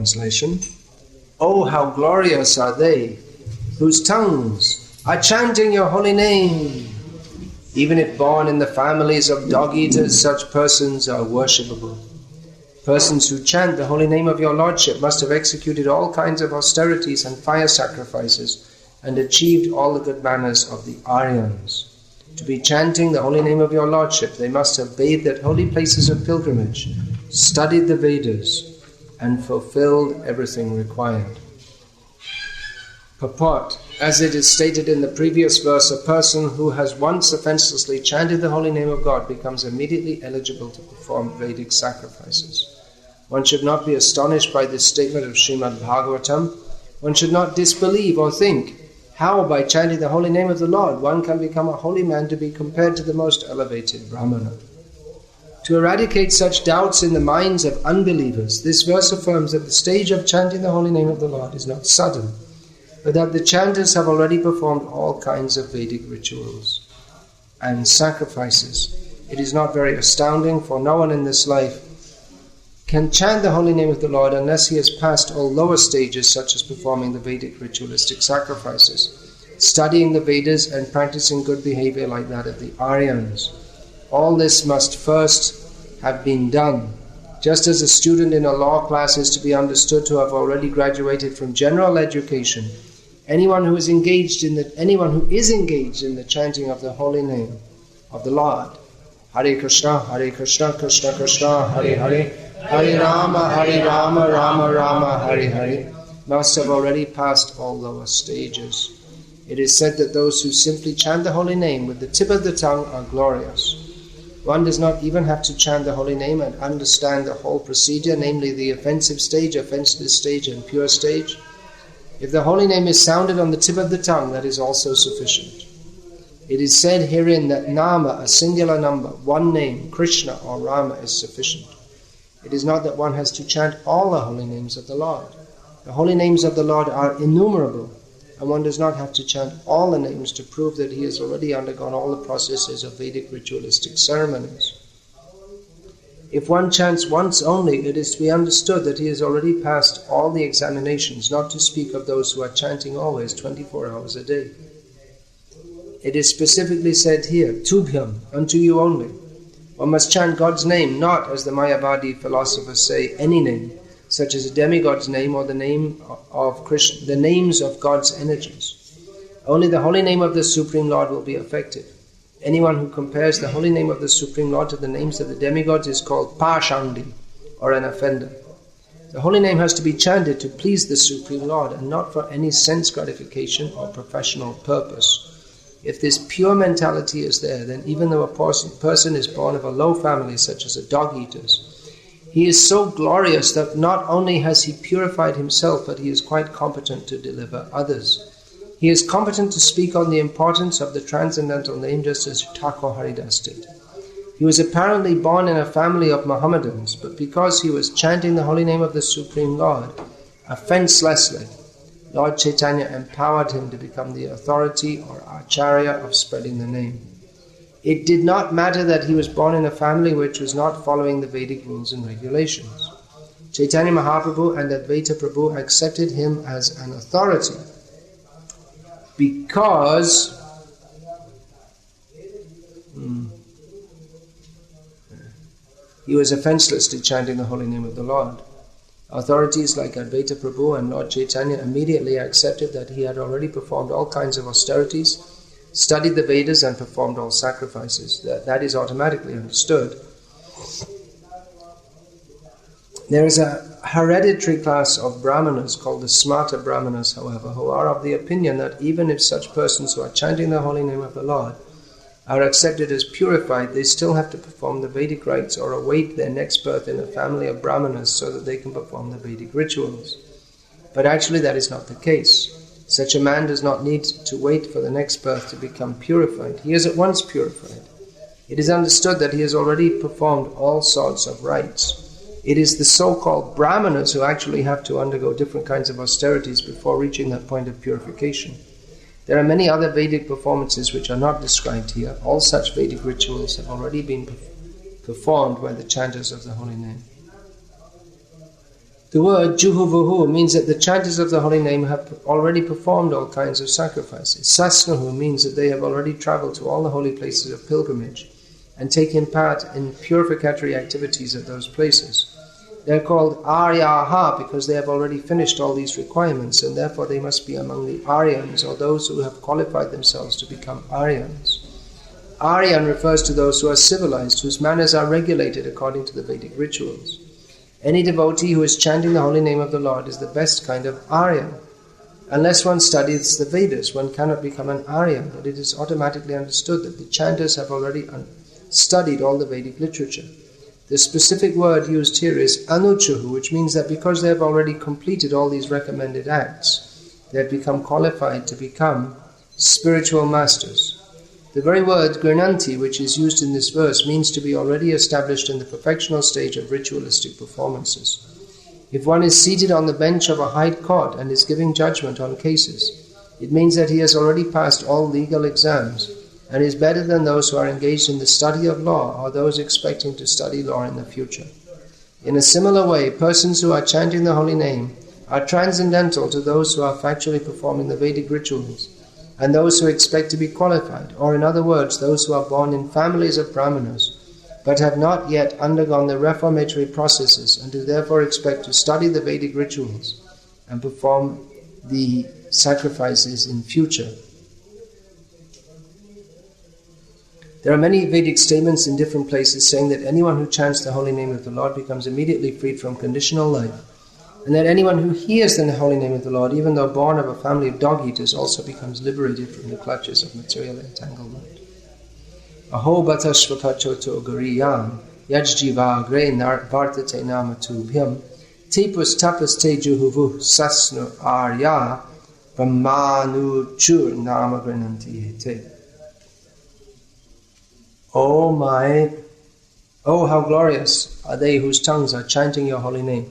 Translation. Oh, how glorious are they whose tongues are chanting your holy name. Even if born in the families of dog-eaters, such persons are worshipable. Persons who chant the holy name of your Lordship must have executed all kinds of austerities and fire sacrifices and achieved all the good manners of the Aryans. To be chanting the holy name of your Lordship, they must have bathed at holy places of pilgrimage, studied the Vedas, and fulfilled everything required. Purport. As it is stated in the previous verse, a person who has once offenselessly chanted the holy name of God becomes immediately eligible to perform Vedic sacrifices. One should not be astonished by this statement of Srimad Bhagavatam. One should not disbelieve or think, how by chanting the holy name of the Lord one can become a holy man to be compared to the most elevated Brahmana. To eradicate such doubts in the minds of unbelievers, this verse affirms that the stage of chanting the holy name of the Lord is not sudden, but that the chanters have already performed all kinds of Vedic rituals and sacrifices. It is not very astounding, for no one in this life can chant the holy name of the Lord unless he has passed all lower stages, such as performing the Vedic ritualistic sacrifices, studying the Vedas, and practicing good behavior like that of the Aryans. All this must first have been done. Just as a student in a law class is to be understood to have already graduated from general education, anyone who is engaged in the chanting of the holy name of the Lord, Hare Krishna, Krishna Krishna, Hare Hare, Hare Rama, Rama Rama, Hare Hare, must have already passed all lower stages. It is said that those who simply chant the holy name with the tip of the tongue are glorious. One does not even have to chant the holy name and understand the whole procedure, namely the offensive stage, offenseless stage, and pure stage. If the holy name is sounded on the tip of the tongue, that is also sufficient. It is said herein that Nama, a singular number, one name, Krishna or Rama, is sufficient. It is not that one has to chant all the holy names of the Lord. The holy names of the Lord are innumerable, and one does not have to chant all the names to prove that he has already undergone all the processes of Vedic ritualistic ceremonies. If one chants once only, it is to be understood that he has already passed all the examinations, not to speak of those who are chanting always 24 hours a day. It is specifically said here, Tubhyam, unto you only. One must chant God's name, not, as the Mayavadi philosophers say, any name, such as a demigod's name or the name of Krishna, the names of God's energies. Only the holy name of the Supreme Lord will be effective. Anyone who compares the holy name of the Supreme Lord to the names of the demigods is called Pashandi, or an offender. The holy name has to be chanted to please the Supreme Lord and not for any sense gratification or professional purpose. If this pure mentality is there, then even though a person is born of a low family such as a dog-eater's, he is so glorious that not only has he purified himself, but he is quite competent to deliver others. He is competent to speak on the importance of the transcendental name, just as Thakur Haridas did. He was apparently born in a family of Mohammedans, but because he was chanting the holy name of the Supreme Lord, offenselessly, Lord Chaitanya empowered him to become the authority or acharya of spreading the name. It did not matter that he was born in a family which was not following the Vedic rules and regulations. Chaitanya Mahaprabhu and Advaita Prabhu accepted him as an authority because he was offenselessly chanting the holy name of the Lord. Authorities like Advaita Prabhu and Lord Chaitanya immediately accepted that he had already performed all kinds of austerities, studied the Vedas, and performed all sacrifices. That is automatically understood. There is a hereditary class of Brahmanas called the Smarta Brahmanas, however, who are of the opinion that even if such persons who are chanting the holy name of the Lord are accepted as purified, they still have to perform the Vedic rites or await their next birth in a family of Brahmanas so that they can perform the Vedic rituals. But actually that is not the case. Such a man does not need to wait for the next birth to become purified. He is at once purified. It is understood that he has already performed all sorts of rites. It is the so-called Brahmanas who actually have to undergo different kinds of austerities before reaching that point of purification. There are many other Vedic performances which are not described here. All such Vedic rituals have already been performed by the chanters of the holy name. The word Juhuvuhu means that the chanters of the holy name have already performed all kinds of sacrifices. Sasnuhu means that they have already travelled to all the holy places of pilgrimage and taken part in purificatory activities at those places. They are called Aryaha because they have already finished all these requirements, and therefore they must be among the Aryans, or those who have qualified themselves to become Aryans. Aryan refers to those who are civilized, whose manners are regulated according to the Vedic rituals. Any devotee who is chanting the holy name of the Lord is the best kind of Aryan. Unless one studies the Vedas, one cannot become an Aryan, but it is automatically understood that the chanters have already studied all the Vedic literature. The specific word used here is Anuchuhu, which means that because they have already completed all these recommended acts, they have become qualified to become spiritual masters. The very word Grananti, which is used in this verse, means to be already established in the perfectional stage of ritualistic performances. If one is seated on the bench of a high court and is giving judgment on cases, it means that he has already passed all legal exams and is better than those who are engaged in the study of law or those expecting to study law in the future. In a similar way, persons who are chanting the holy name are transcendental to those who are factually performing the Vedic rituals and those who expect to be qualified, or in other words, those who are born in families of Brahmanas but have not yet undergone the reformatory processes and who therefore expect to study the Vedic rituals and perform the sacrifices in future. There are many Vedic statements in different places saying that anyone who chants the holy name of the Lord becomes immediately freed from conditional life, and that anyone who hears the holy name of the Lord, even though born of a family of dog-eaters, also becomes liberated from the clutches of material entanglement. Aho batashvapachoto gariyam yajjiva gre vartate namatubhyam tepus tapas te juhuvu sasnu arya brahmanu chur namagrananti te. Oh how glorious are they whose tongues are chanting your holy name.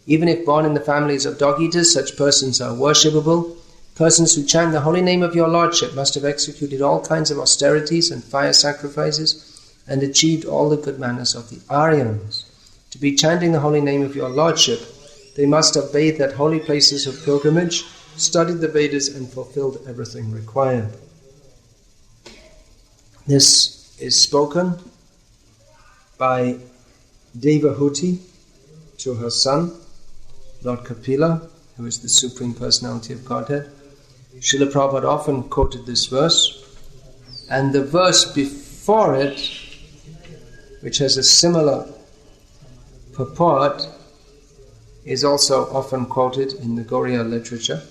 Even if born in the families of dog-eaters, such persons are worshipable. Persons who chant the holy name of your Lordship must have executed all kinds of austerities and fire sacrifices and achieved all the good manners of the Aryans. To be chanting the holy name of your Lordship, they must have bathed at holy places of pilgrimage, studied the Vedas, and fulfilled everything required. This is spoken by Devahuti to her son, Lord Kapila, who is the Supreme Personality of Godhead. Srila Prabhupada often quoted this verse, and the verse before it, which has a similar purport, is also often quoted in the Gauriya literature.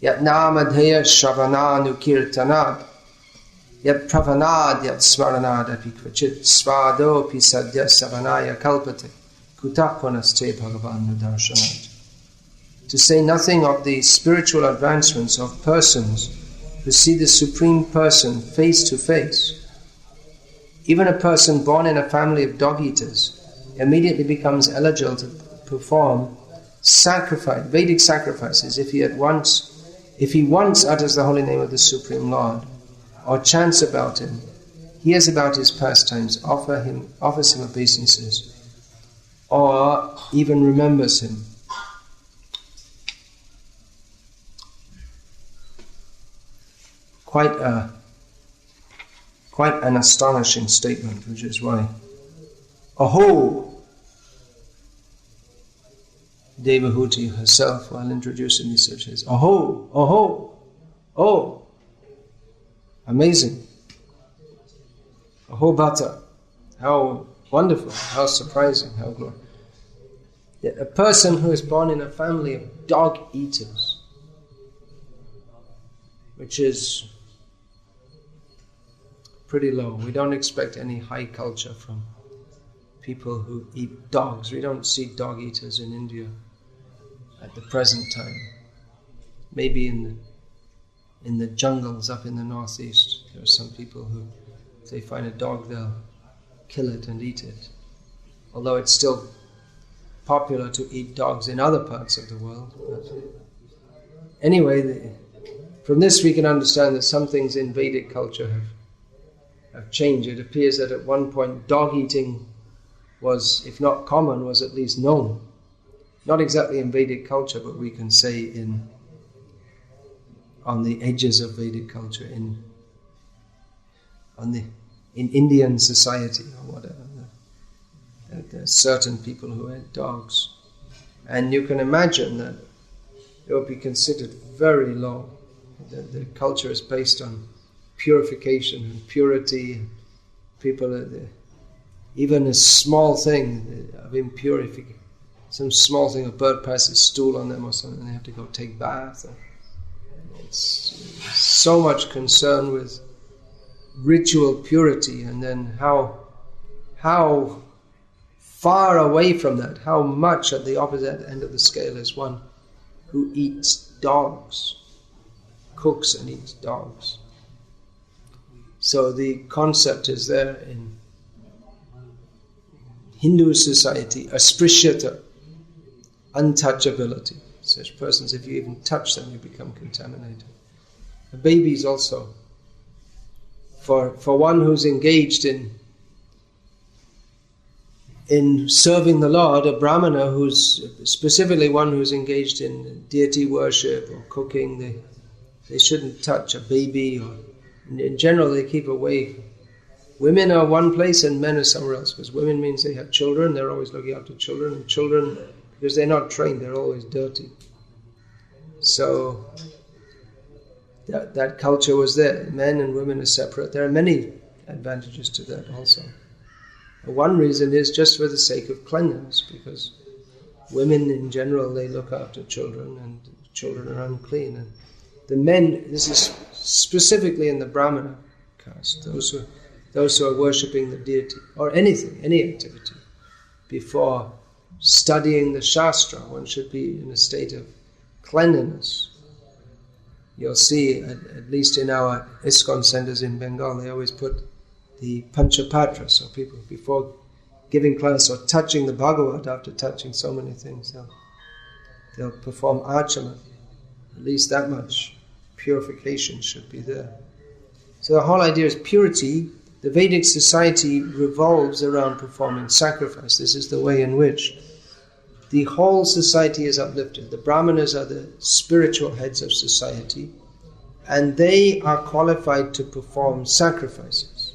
Yat namadheya shravananu kirtanad yat pravanad yat smaranad api kvachit svado pi sadya savanaya kalpate kutapunaste bhagavan nudarshanat. To say nothing of the spiritual advancements of persons who see the Supreme Person face to face. Even a person born in a family of dog-eaters immediately becomes eligible to perform Vedic sacrifices if he once utters the holy name of the Supreme Lord, or chants about him, hears about his pastimes, offers him obeisances, or even remembers him. Quite an astonishing statement, which is why Aho! Devahuti herself, while introducing these says, Aho! Aho! Oh! Amazing! Aho Bhata! How wonderful, how surprising, how glorious. Yet a person who is born in a family of dog-eaters, which is pretty low. We don't expect any high culture from people who eat dogs. We don't see dog-eaters in India at the present time. Maybe in the jungles up in the northeast, there are some people who, if they find a dog, they'll kill it and eat it. Although it's still popular to eat dogs in other parts of the world. But anyway, from this we can understand that some things in Vedic culture have changed. It appears that at one point dog eating was, if not common, was at least known. not exactly in Vedic culture, but we can say on the edges of Vedic culture, in Indian society or whatever. There are certain people who ate dogs. And you can imagine that it would be considered very low. The culture is based on purification and purity. People, even a small thing of impurity, some small thing, a bird passes stool on them or something, and they have to go take bath. It's so much concern with ritual purity, and then how far away from that, how much at the opposite end of the scale is one who eats dogs, cooks and eats dogs. So the concept is there in Hindu society, asprishyata, untouchability. Such persons, if you even touch them, you become contaminated. The babies also. For one who's engaged in serving the Lord, a Brahmana who's specifically one who's engaged in deity worship or cooking, they shouldn't touch a baby, or in general they keep away. Women are one place and men are somewhere else, because women means they have children, they're always looking after children, and children, because they're not trained, they're always dirty. So that culture was there. Men and women are separate. There are many advantages to that also. One reason is just for the sake of cleanliness, because women in general, they look after children, and children are unclean. And the men, this is specifically in the Brahmana caste, those who are worshipping the deity, or anything, any activity, before studying the Shastra, one should be in a state of cleanliness. You'll see, at least in our ISKCON centers in Bengal, they always put the Panchapatra, so people, before giving class or touching the Bhagavad, after touching so many things, they'll perform archana. At least that much purification should be there. So the whole idea is purity. The Vedic society revolves around performing sacrifice. This is the way in which the whole society is uplifted. The Brahmanas are the spiritual heads of society, and they are qualified to perform sacrifices.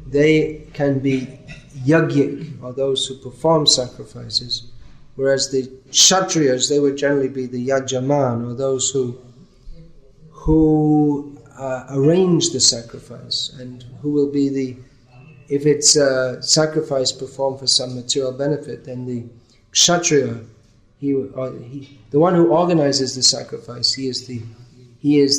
They can be yajnik, or those who perform sacrifices, whereas the Kshatriyas, they would generally be the yajaman, or those who arrange the sacrifice, and who will be if it's a sacrifice performed for some material benefit, then the Kshatriya, the one who organizes the sacrifice, he is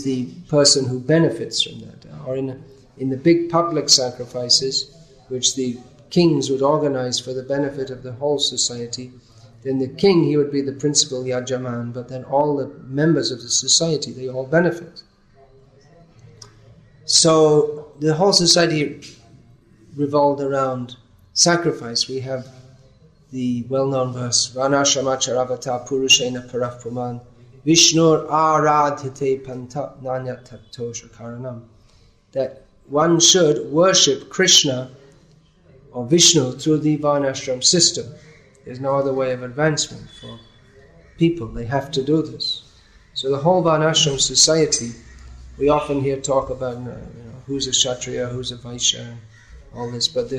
the person who benefits from that. Or in the big public sacrifices, which the kings would organize for the benefit of the whole society, then the king, he would be the principal yajaman, but then all the members of the society, they all benefit. So the whole society revolved around sacrifice. We have the well-known verse, Vanashramacharavata Purushena Parafpuman Vishnur Aradhite Panta Nanyatattosha Karanam, that one should worship Krishna or Vishnu through the Varnashram system. There's no other way of advancement for people. They have to do this. So the whole Varnashram society, we often hear talk about who's a Kshatriya, who's a Vaishya, and all this, but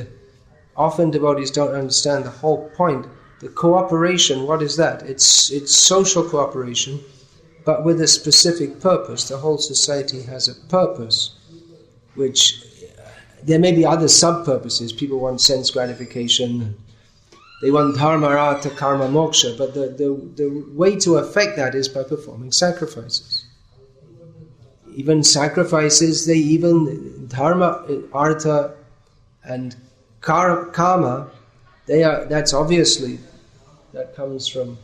often devotees don't understand the whole point. The cooperation, what is that? It's social cooperation, but with a specific purpose. The whole society has a purpose, which there may be other sub-purposes. People want sense gratification, they want dharma, artha, karma, moksha, but the way to affect that is by performing sacrifices. Even sacrifices, dharma, artha, and karma, that's obviously, that comes from,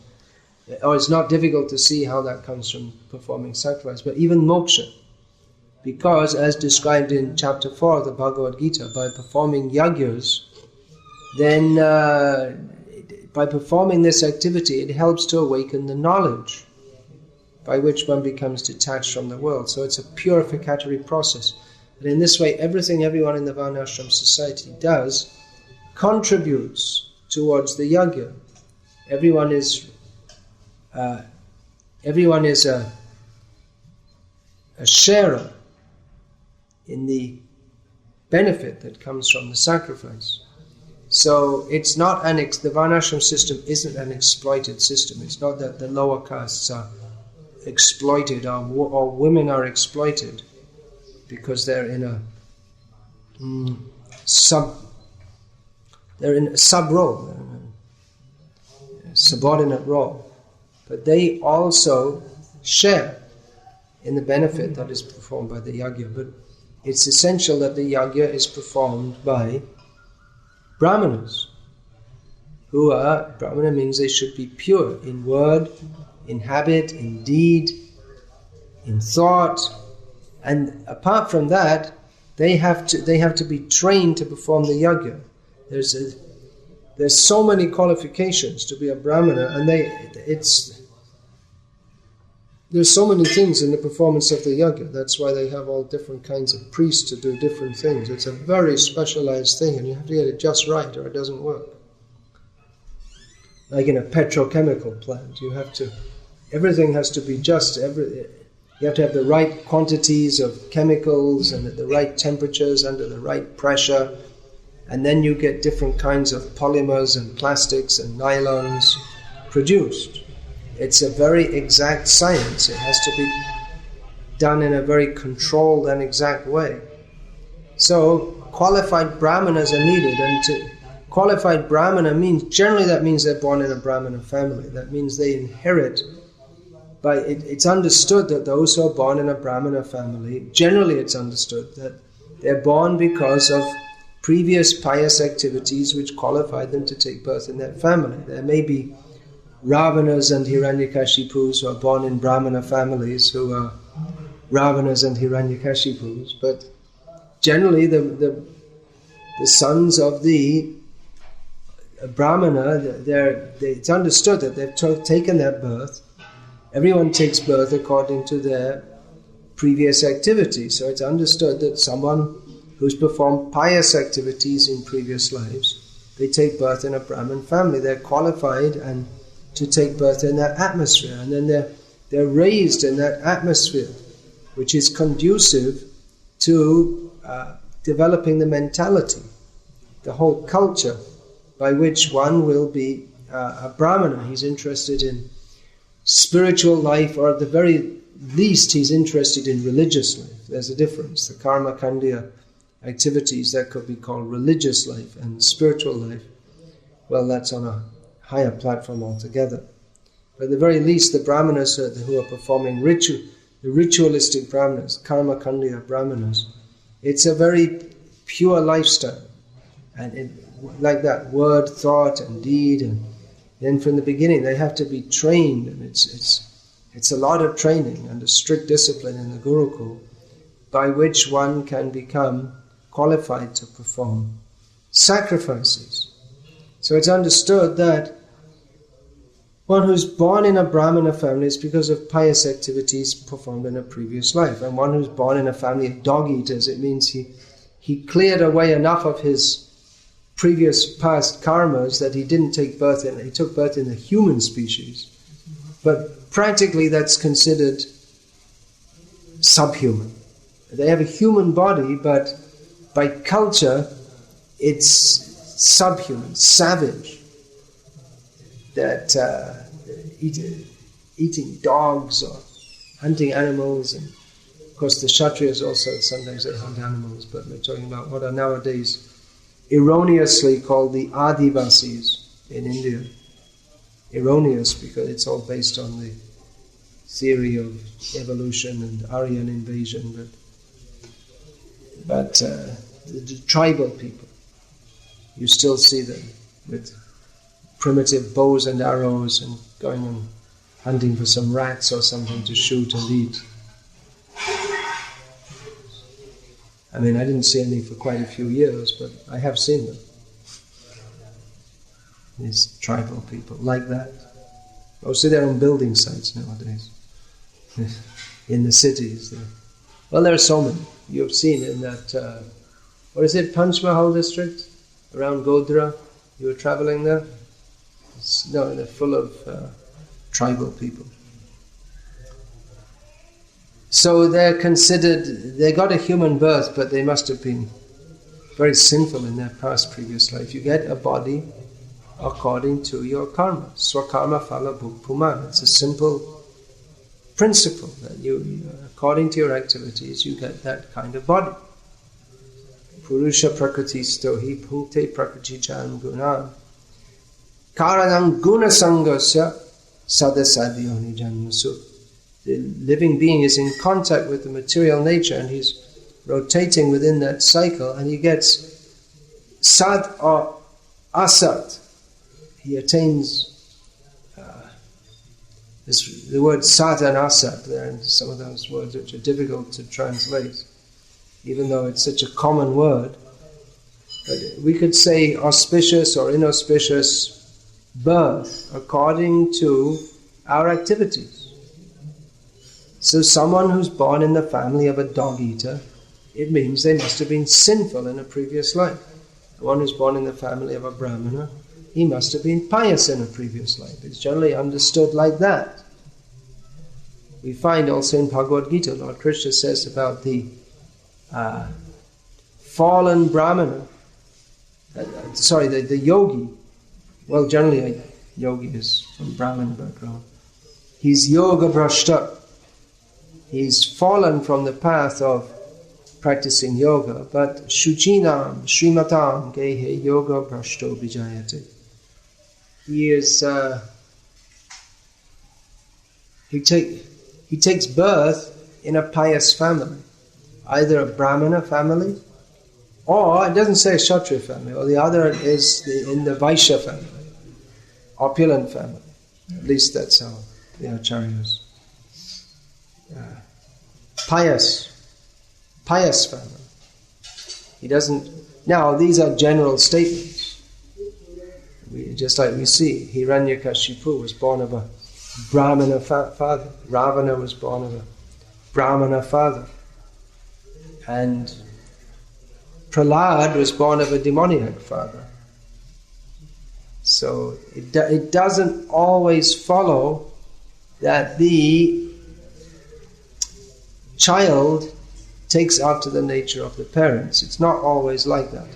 or it's not difficult to see how that comes from performing sacrifice, but even moksha. Because, as described in chapter 4 of the Bhagavad Gita, by performing yagyas, then by performing this activity, it helps to awaken the knowledge by which one becomes detached from the world. So it's a purificatory process. And in this way, everyone in the Varnashram society does contributes towards the yajna. everyone is a sharer in the benefit that comes from the sacrifice. So it's not the Varnashram system isn't an exploited system. It's not that the lower castes are exploited or women are exploited because they're in a sub role, a subordinate role. But they also share in the benefit that is performed by the yajna. But it's essential that the yajna is performed by Brahmanas, Brahmana means they should be pure in word, in habit, in deed, in thought, and apart from that, they have to be trained to perform the yajna. There's so many qualifications to be a Brahmana, and there's so many things in the performance of the yajna. That's why they have all different kinds of priests to do different things. It's a very specialized thing, and you have to get it just right, or it doesn't work. Like in a petrochemical plant, everything has to be just. You have to have the right quantities of chemicals and at the right temperatures, under the right pressure, and then you get different kinds of polymers and plastics and nylons produced. It's a very exact science. It has to be done in a very controlled and exact way. So qualified Brahmanas are needed, and qualified Brahmana means they're born in a Brahmana family. That means they inherit. But it's understood that those who are born in a Brahmana family, generally it's understood that they're born because of previous pious activities which qualified them to take birth in that family. There may be Ravanas and Hiranyakashipus who are born in Brahmana families who are Ravanas and Hiranyakashipus, but generally the sons of the Brahmana, it's understood that they've taken their birth. Everyone takes birth according to their previous activities. So it's understood that someone who's performed pious activities in previous lives, they take birth in a Brahmin family. They're qualified and to take birth in that atmosphere. And then they're raised in that atmosphere, which is conducive to developing the mentality, the whole culture by which one will be a Brahmana. He's interested in spiritual life, or at the very least he's interested in religious life. There's a difference. The karma kandya activities, that could be called religious life, and spiritual life, well, that's on a higher platform altogether. But at the very least, the Brahmanas who are performing the ritualistic Brahmanas, karma kandya Brahmanas, it's a very pure lifestyle, and like that, word, thought and deed, and then from the beginning they have to be trained, and it's a lot of training and a strict discipline in the Gurukul by which one can become qualified to perform sacrifices. So it's understood that one who's born in a Brahmana family is because of pious activities performed in a previous life, and one who's born in a family of dog eaters, it means he cleared away enough of his previous past karmas that he didn't take birth in. He took birth in the human species, but practically that's considered subhuman. They have a human body, but by culture it's subhuman, savage. That eating dogs or hunting animals, and of course the Kshatriyas also sometimes they hunt animals, but we're talking about what are nowadays erroneously called the Adivasis in India. Erroneous because it's all based on the theory of evolution and Aryan invasion, but the tribal people, you still see them with primitive bows and arrows and going and hunting for some rats or something to shoot and eat. I mean, I didn't see any for quite a few years, but I have seen them. These tribal people, like that. Mostly they're on building sites nowadays. In the cities. Well, there are so many. You've seen in that, what is it, Panchmahal district? Around Godhra. You were traveling there? No, they're full of tribal people. So they're considered, they got a human birth, but they must have been very sinful in their past previous life. You get a body according to your karma. Swakarma phala bhukpuman. It's a simple principle that you, according to your activities, you get that kind of body. Purusha prakriti stohi punkte prakriti jan guna. Karanam guna sangasya sadasadyoni janmasu. The living being is in contact with the material nature and he's rotating within that cycle and he gets sad or asat. He attains the word sat and asat there, and some of those words which are difficult to translate, even though it's such a common word. But we could say auspicious or inauspicious birth according to our activities. So someone who's born in the family of a dog-eater, it means they must have been sinful in a previous life. The one who's born in the family of a Brahmana, he must have been pious in a previous life. It's generally understood like that. We find also in Bhagavad Gita, Lord Krishna says about the fallen Brahmana, the yogi. Well, generally a yogi is from Brahmin background. He's yoga brashta. He's fallen from the path of practicing yoga, but shuchinam, srimatam, gehe yoga brashto vijayate. He is, he takes birth in a pious family, either a Brahmana family, or it doesn't say a Kshatriya family, or the other is in the Vaishya family, opulent family. At least that's how the Acharyas. Pious family. He doesn't. Now these are general statements. Just like we see, Hiranyakashipu was born of a Brahmana father. Ravana was born of a Brahmana father. And Prahlad was born of a demoniac father. So it doesn't always follow that the child takes after the nature of the parents. It's not always like that.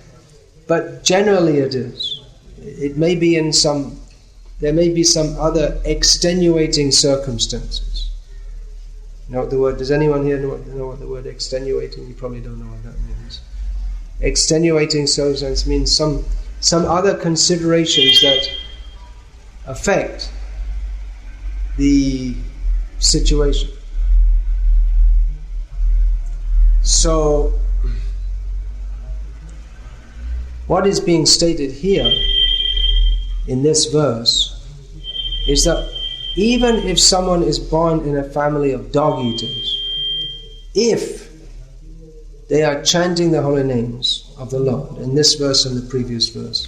But generally it is. It may be there may be some other extenuating circumstances. You know what the word, does anyone here know what the word extenuating? You probably don't know what that means. Extenuating circumstances means some other considerations that affect the situation. So, what is being stated here in this verse is that even if someone is born in a family of dog-eaters, if they are chanting the holy names of the Lord, in this verse and the previous verse,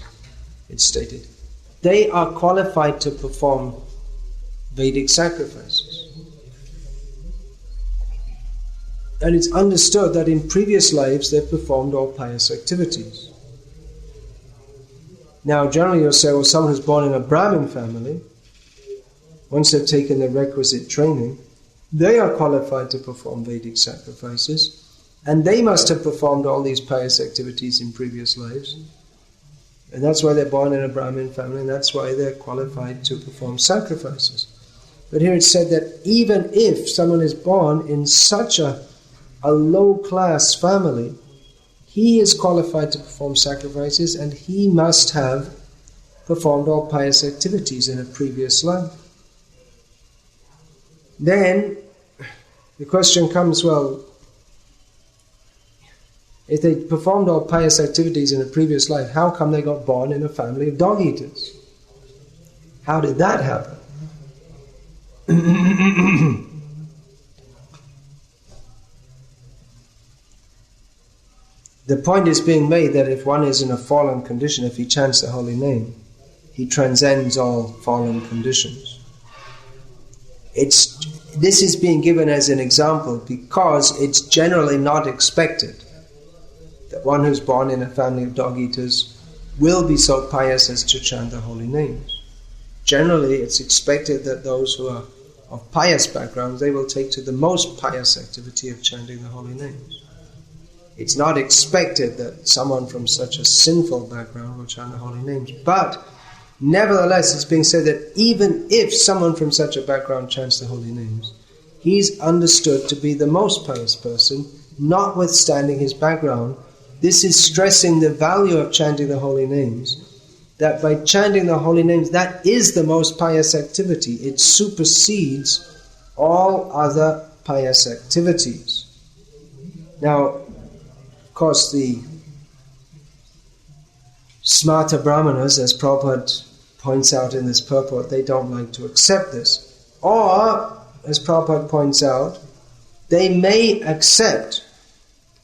it's stated, they are qualified to perform Vedic sacrifices. And it's understood that in previous lives they've performed all pious activities. Now, generally you'll say, well, someone who's born in a Brahmin family, once they've taken the requisite training, they are qualified to perform Vedic sacrifices, and they must have performed all these pious activities in previous lives. And that's why they're born in a Brahmin family, and that's why they're qualified to perform sacrifices. But here it's said that even if someone is born in such a low-class family, he is qualified to perform sacrifices and he must have performed all pious activities in a previous life. Then the question comes, well, if they performed all pious activities in a previous life, how come they got born in a family of dog-eaters? How did that happen? The point is being made that if one is in a fallen condition, if he chants the holy name, he transcends all fallen conditions. This is being given as an example because it's generally not expected that one who's born in a family of dog-eaters will be so pious as to chant the holy names. generally it's expected that those who are of pious backgrounds, they will take to the most pious activity of chanting the holy names. It's not expected that someone from such a sinful background will chant the holy names. But nevertheless, it's being said that even if someone from such a background chants the holy names, he's understood to be the most pious person, notwithstanding his background. This is stressing the value of chanting the holy names, that by chanting the holy names, that is the most pious activity. It supersedes all other pious activities. Now, of course, the smarter Brahmanas, as Prabhupada points out in this purport, they don't like to accept this. Or, as Prabhupada points out, they may accept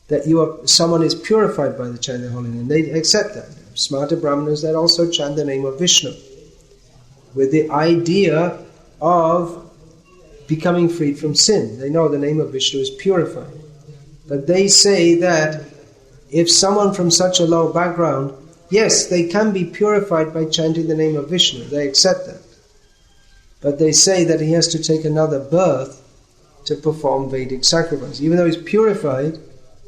that someone is purified by the chanting of the holy name. They accept that. Smarter Brahmanas that also chant the name of Vishnu, with the idea of becoming freed from sin. They know the name of Vishnu is purifying. But they say that if someone from such a low background, yes, they can be purified by chanting the name of Vishnu. They accept that. But they say that he has to take another birth to perform Vedic sacrifice. Even though he's purified,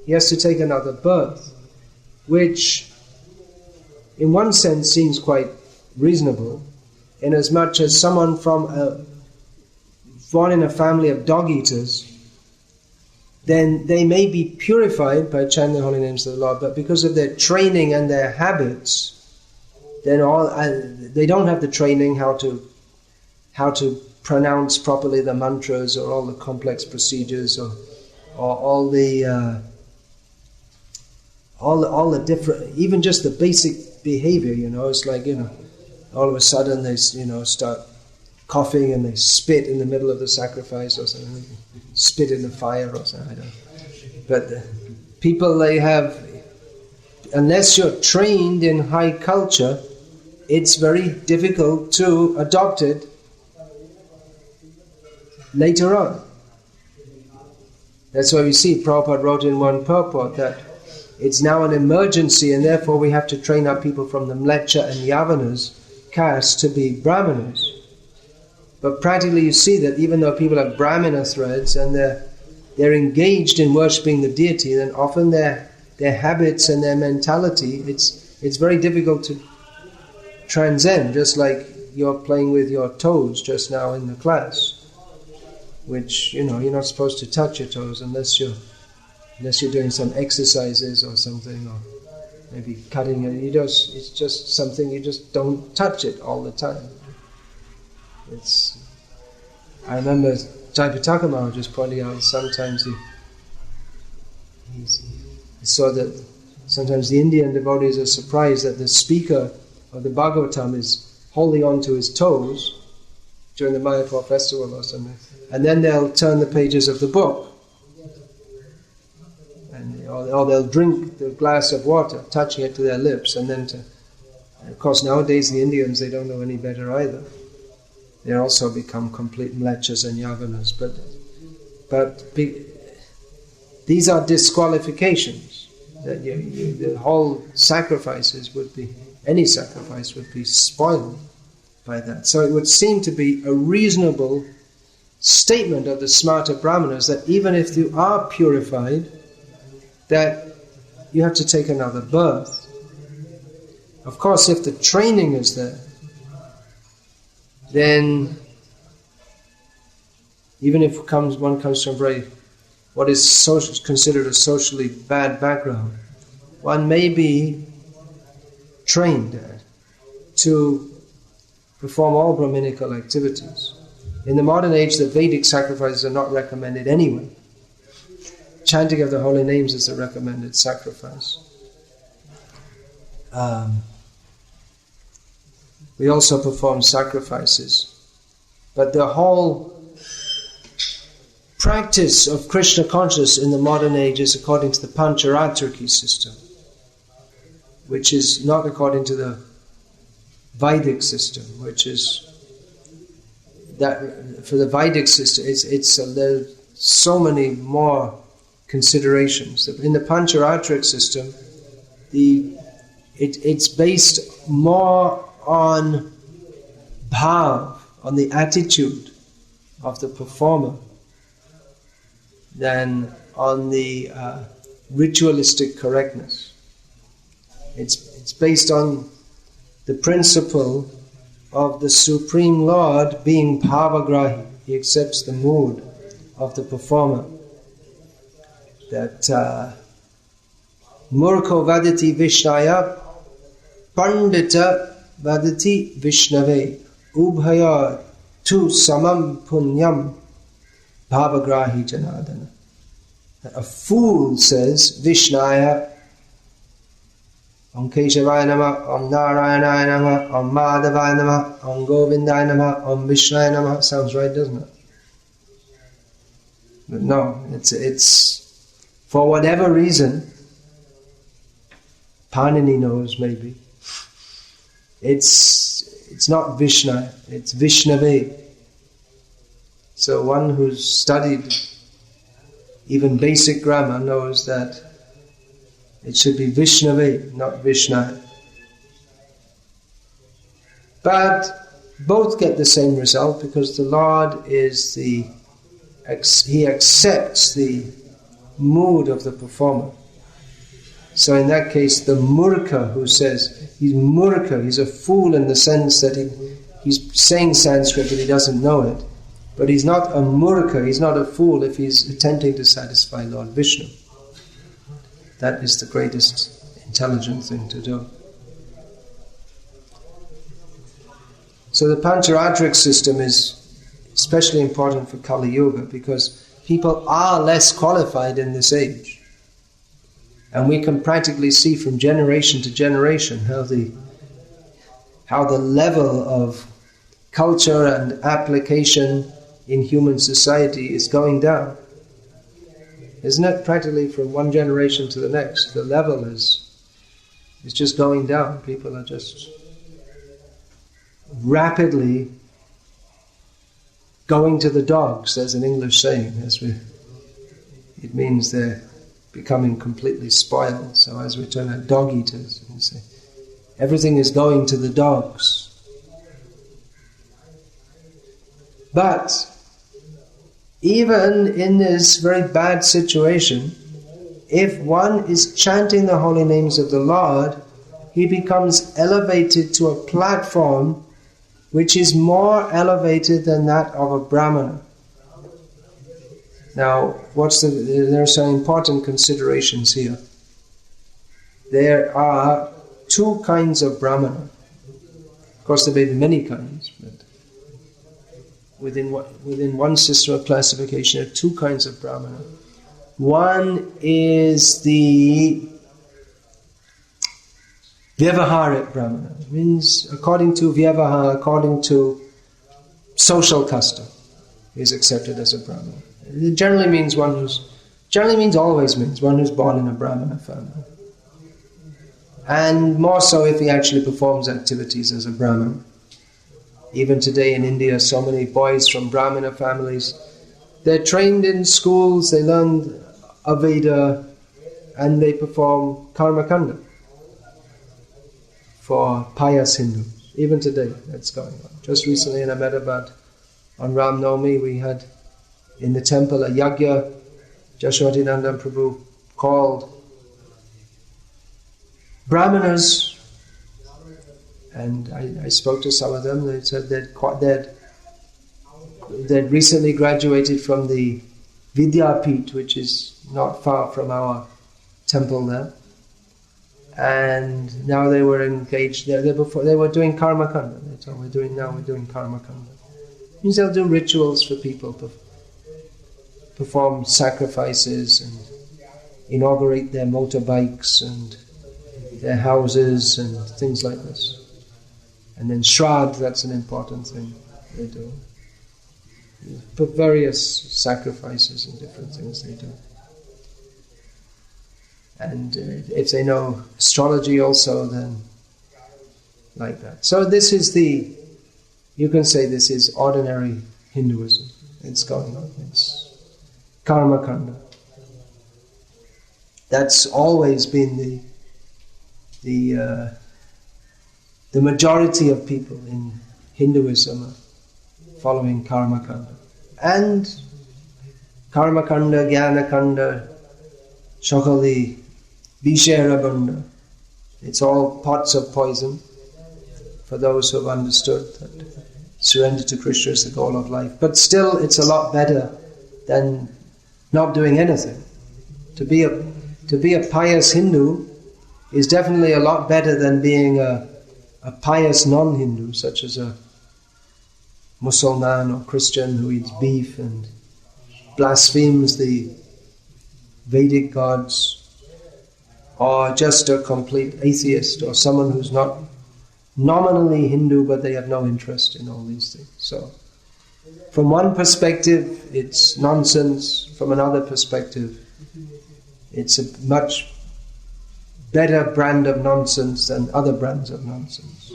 he has to take another birth, which in one sense seems quite reasonable, inasmuch as someone born in a family of dog-eaters, then they may be purified by chanting the holy names of the Lord, but because of their training and their habits, then they don't have the training how to pronounce properly the mantras or all the complex procedures or all the different, even just the basic behavior, it's like, all of a sudden they, start coughing and they spit in the middle of the sacrifice or something, spit in the fire or something, I don't know. But people, they have, unless you're trained in high culture, it's very difficult to adopt it later on. That's why we see Prabhupada wrote in one purport that it's now an emergency and therefore we have to train our people from the Mlecha and Yavanas caste to be Brahmanas. But practically you see that even though people have Brahmana threads and they're engaged in worshipping the deity, then often their habits and their mentality, it's very difficult to transcend, just like you're playing with your toes just now in the class, which, you're not supposed to touch your toes unless you're doing some exercises or something, or maybe cutting it. It's just something, you just don't touch it all the time. I remember Jayapataka Maharaj just pointing out sometimes he saw that sometimes the Indian devotees are surprised that the speaker of the Bhagavatam is holding on to his toes during the Mayapur festival or something, and then they'll turn the pages of the book. Or they'll drink the glass of water, touching it to their lips, and then of course nowadays the Indians, they don't know any better either. They also become complete mlechas and yavanas, but these are disqualifications. That the whole any sacrifice would be spoiled by that. So it would seem to be a reasonable statement of the smarter Brahmanas that even if you are purified, that you have to take another birth. Of course, if the training is there, then even if one comes from what is considered a socially bad background, one may be trained to perform all Brahminical activities. In the modern age, the Vedic sacrifices are not recommended anyway. Chanting of the holy names is a recommended sacrifice. We also perform sacrifices. But the whole practice of Krishna consciousness in the modern age is according to the Pancharatriki system, which is not according to the Vedic system, which is that for the Vedic system, there's so many more considerations. In the Pancharatric system, it's based more on bhav, on the attitude of the performer than on the ritualistic correctness. It's based on the principle of the Supreme Lord being bhavagrahi. He accepts the mood of the performer. That murko vadati vishnaya pandita vadati vishnave ubhaya tu samam punyam bhavagrahi janadana. A fool says Vishnaya, Om Keshavaya Namah, Om Narayanaya Namah, Om Madhavaya Namah, Om Govindaya Namah, Om Vishnaya Namah. Sounds right, doesn't it? But no, it's for whatever reason, Panini knows maybe, it's not Vishnu, it's Vishnave. So one who's studied even basic grammar knows that it should be Vishnave, not Vishnu. But both get the same result because the Lord is He accepts the mood of the performer. So in that case, the murka who says, he's murka, he's a fool in the sense that he's saying Sanskrit but he doesn't know it. But he's not a murka, he's not a fool if he's attempting to satisfy Lord Vishnu. That is the greatest intelligent thing to do. So the Pancharadrik system is especially important for Kali Yuga because people are less qualified in this age. And we can practically see from generation to generation how the level of culture and application in human society is going down. Isn't it? Practically from one generation to the next, the level is just going down. People are just rapidly going to the dogs, there's an English saying. It means they're becoming completely spoiled. So as we turn out dog eaters, you say, everything is going to the dogs. But even in this very bad situation, if one is chanting the holy names of the Lord, he becomes elevated to a platform which is more elevated than that of a Brahmana. Now, there are some important considerations here. There are two kinds of Brahmana. Of course, there may be many kinds, but within one system of classification, there are two kinds of Brahmana. One is the Vyavaharik Brahmana. It means according to Vyavahara, according to social custom, is accepted as a Brahmana. It generally means always means one who's born in a Brahmana family. And more so if he actually performs activities as a Brahmin. Even today in India, so many boys from Brahmana families, they're trained in schools, they learn Aveda, and they perform karma kanda for pious Hindus. Even today, that's going on. Just recently in Ahmedabad, on Ram Navami, we had in the temple a yagya. Jaswati Nandan Prabhu called Brahmanas, and I spoke to some of them. They said they'd recently graduated from the Vidyapit, which is not far from our temple there, and now they were engaged there. They were doing karma kanda. They told me we're doing karma kanda. It means they'll do rituals for people, perform sacrifices and inaugurate their motorbikes and their houses and things like this. And then Shraddh, that's an important thing they do. But various sacrifices and different things they do. And if they know astrology also, then like that. So this is you can say this is ordinary Hinduism. It's going on. It's karma kanda. That's always been the majority of people in Hinduism, following karma kanda. And karma kanda, jnana kanda, shakali, vishera bunda. It's all pots of poison for those who have understood that surrender to Krishna is the goal of life. But still, it's a lot better than not doing anything. To be a pious Hindu is definitely a lot better than being a pious non-Hindu, such as a Muslim or Christian who eats beef and blasphemes the Vedic gods, or just a complete atheist, or someone who's not nominally Hindu but they have no interest in all these things. So, from one perspective, it's nonsense. From another perspective, it's a much better brand of nonsense than other brands of nonsense.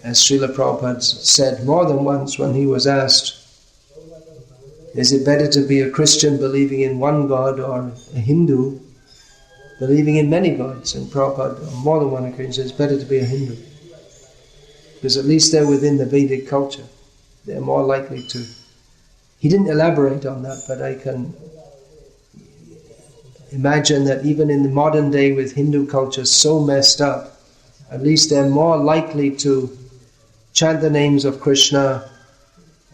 As Srila Prabhupada said more than once when he was asked, is it better to be a Christian believing in one God or a Hindu believing in many gods? And Prabhupada, on more than one occasion, says it's better to be a Hindu. Because at least they're within the Vedic culture. They're more likely to... He didn't elaborate on that, but I can imagine that even in the modern day with Hindu culture so messed up, at least they're more likely to chant the names of Krishna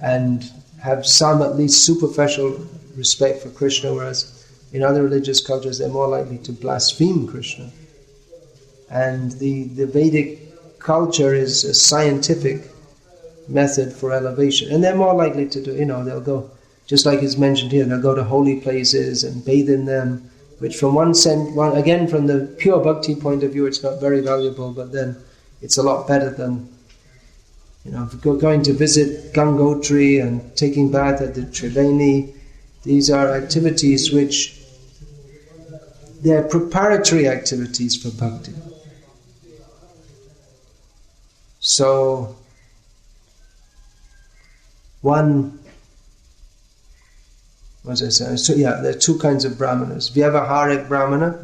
and have some at least superficial respect for Krishna, whereas in other religious cultures they're more likely to blaspheme Krishna. And the Vedic culture is a scientific method for elevation, and they're more likely to do, they'll go, just like it's mentioned here, they'll go to holy places and bathe in them, which from one sense, again from the pure bhakti point of view, it's not very valuable, but then it's a lot better than going to visit Gangotri and taking bath at the Triveni. These are activities which they're preparatory activities for bhakti. So there are two kinds of brahmanas. Vyavaharik brahmana.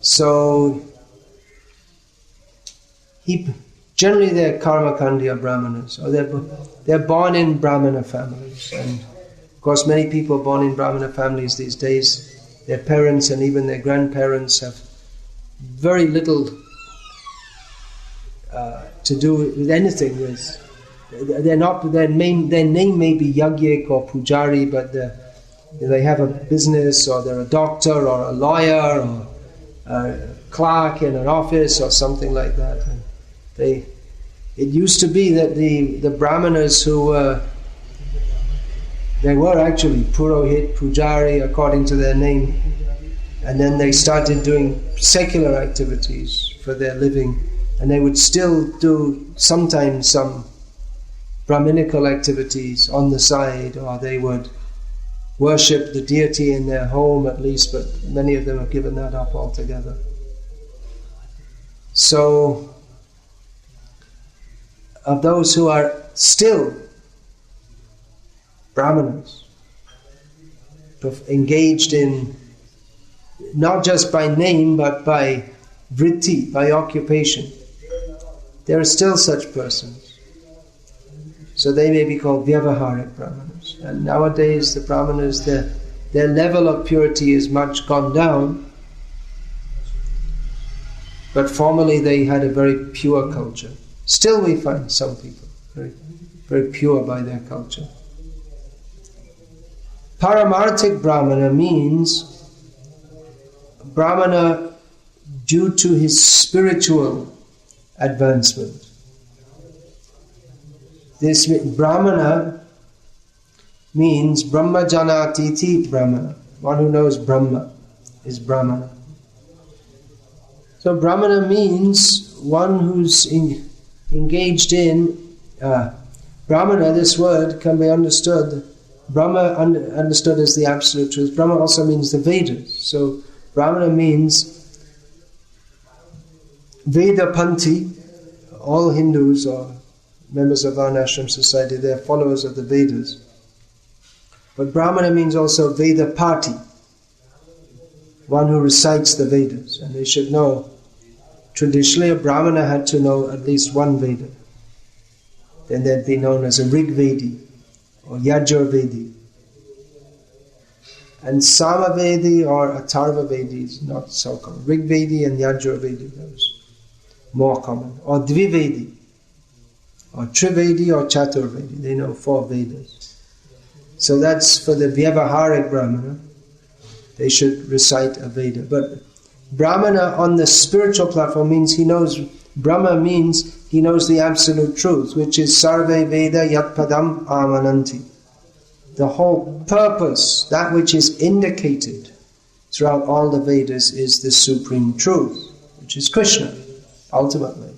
So generally they're karmakandya brahmanas, or they're born in brahmana families. And of course many people born in brahmana families these days, their parents and even their grandparents have very little to do with anything with. They're not. Their name may be Yajnik or Pujari, but they have a business, or they're a doctor or a lawyer or a clerk in an office or something like that. And it used to be that the Brahmanas who they were actually Purohit, Pujari according to their name, and then they started doing secular activities for their living, and they would still do sometimes some Brahminical activities on the side, or they would worship the deity in their home at least, but many of them have given that up altogether. So, of those who are still Brahmanas, engaged in, not just by name, but by vritti, by occupation, there are still such persons. So they may be called Vyavaharik Brahmanas. And nowadays the Brahmanas, their level of purity is much gone down, but formerly they had a very pure culture. Still we find some people very, very pure by their culture. Paramarthik Brahmana means Brahmana due to his spiritual advancement. This Brahmana means Brahmajanatiti Brahmana. One who knows Brahma is Brahmana. So Brahmana means one who's engaged in Brahmana. This word can be understood, Brahma understood as the absolute truth. Brahma also means the Vedas. So Brahmana means Vedapanthi. All Hindus or members of Varnashram society, they are followers of the Vedas. But Brahmana means also Vedapati, one who recites the Vedas. And they should know, traditionally a Brahmana had to know at least one Veda. then they'd be known as a Rigvedi or Yajurvedi. And Samavedi or Atharvavedi is not so common. Rigvedi and Yajurvedi, those more common. Or Dvivedi, or Trivedi or Chaturvedi. They know 4 Vedas. So that's for the Vyavaharik Brahmana. They should recite a Veda. But Brahmana on the spiritual platform means he knows, Brahma means he knows the absolute truth, which is Sarve Veda Yat Padam Amananti. The whole purpose, that which is indicated throughout all the Vedas, is the supreme truth, which is Krishna, ultimately.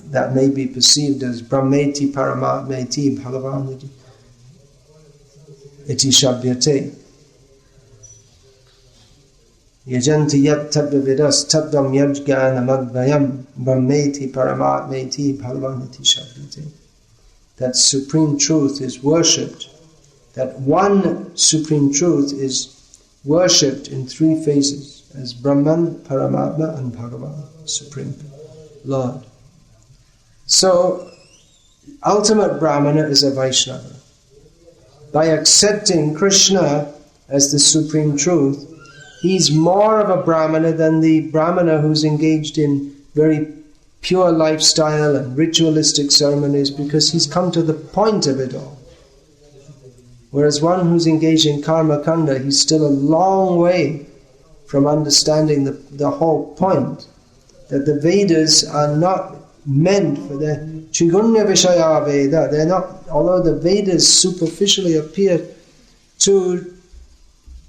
That may be perceived as Brahmeti Paramatmeti Bhagavan Iti Shabhyate. Yajanti Yat Tattvavidas Tattvam Yajganamagvayam Brahmeti Paramatmeti Bhagavan Iti Shabhyate. That supreme truth is worshipped. That one supreme truth is worshipped in 3 phases, as Brahman, Paramatma and Bhagavan, Supreme Lord. So, ultimate Brahmana is a Vaishnava. By accepting Krishna as the supreme truth, he's more of a Brahmana than the Brahmana who's engaged in very pure lifestyle and ritualistic ceremonies, because he's come to the point of it all. Whereas one who's engaged in karma kanda, he's still a long way from understanding the whole point, that the Vedas are not meant for the Trigunya Vishaya Veda. They're not, although the Vedas superficially appear to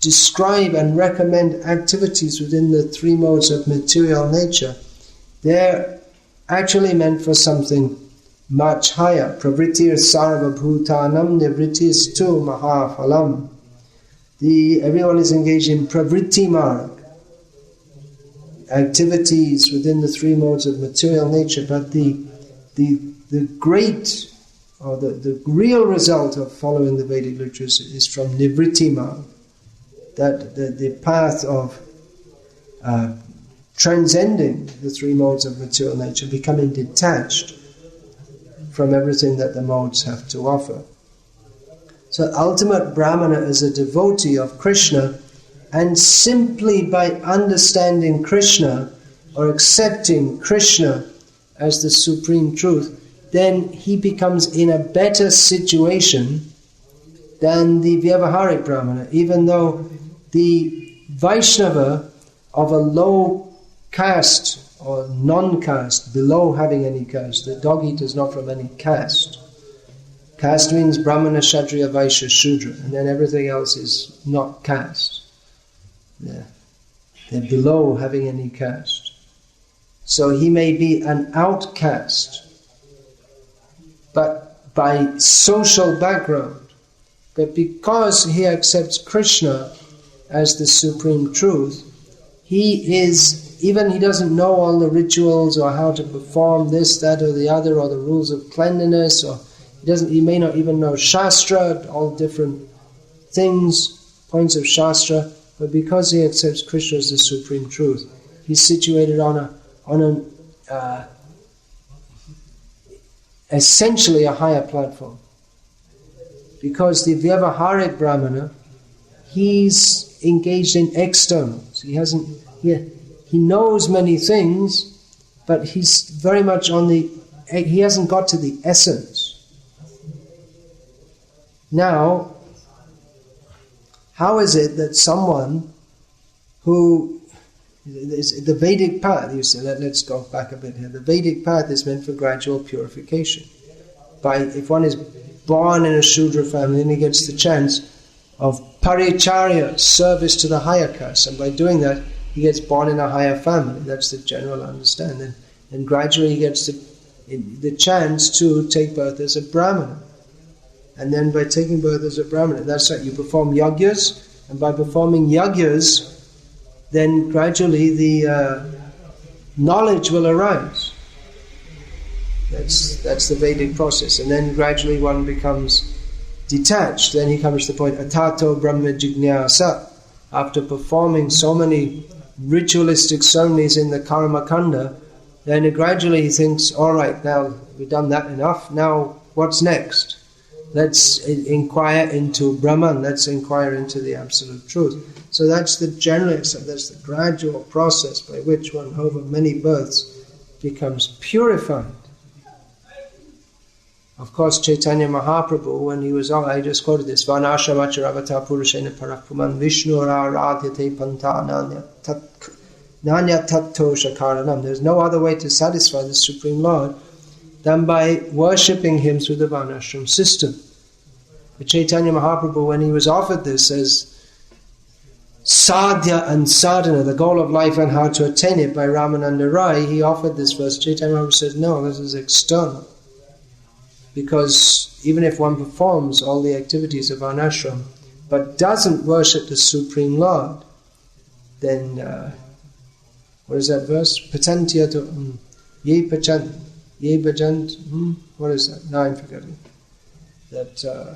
describe and recommend activities within the 3 modes of material nature, they're actually meant for something much higher. Pravritir sarva bhutanam nivritis tu mahaphalam. Everyone is engaged in pravritti marg, activities within the 3 modes of material nature, but the great, or the real result of following the Vedic literatures is from nivritti marg, that the path of transcending the 3 modes of material nature, becoming detached from everything that the modes have to offer. So ultimate Brahmana is a devotee of Krishna, and simply by understanding Krishna or accepting Krishna as the supreme truth, then he becomes in a better situation than the Vyavaharik Brahmana, even though the Vaishnava of a low caste or non-caste, below having any caste, the dog-eater is not from any caste. Caste means Brahmana, Kshatriya, Vaishya, Shudra, and then everything else is not caste. They're below having any caste. So he may be an outcast, but by social background. But because he accepts Krishna as the supreme truth, he doesn't know all the rituals or how to perform this, that or the other, or the rules of cleanliness, or he may not even know Shastra, all different things, points of Shastra, but because he accepts Krishna as the supreme truth, he's situated on essentially a higher platform. Because the Vyavaharik Brahmana, he's engaged in externals. He knows many things, but he's very much he hasn't got to the essence. Now, how is it that someone who, the Vedic path, you say, let's go back a bit here, the Vedic path is meant for gradual purification. If one is born in a Shudra family, and he gets the chance of paricharya, service to the higher caste, and by doing that, he gets born in a higher family. That's the general understanding. And gradually he gets the chance to take birth as a Brahmana. And then by taking birth as a Brahmana, that's right, you perform yagyas, and by performing yagyas, then gradually the knowledge will arise. That's the Vedic process. And then gradually one becomes detached. Then he comes to the point, atato brahma jignasa. After performing so many ritualistic ceremonies in the karma kanda, Then gradually he thinks, all right, now we've done that enough, now what's next? Let's inquire into Brahman, let's inquire into the absolute truth. So that's the that's the gradual process by which one over many births becomes purified. Of course, Chaitanya Mahaprabhu, when he was on, I just quoted this, Vanashamacharabhata Purushena Parapuman Vishnu Aradhyate Panta Nanya Tatto Shakaranam. There's no other way to satisfy the Supreme Lord than by worshipping him through the Varnashram system. But Chaitanya Mahaprabhu, when he was offered this as sadhya and sadhana, the goal of life and how to attain it, by Ramananda Rai, he offered this verse. Chaitanya Mahaprabhu said, no, this is external. Because even if one performs all the activities of Varnashram, but doesn't worship the Supreme Lord, then, what is that verse? Patantya to, ye bhajant, what is that? Now I'm forgetting. That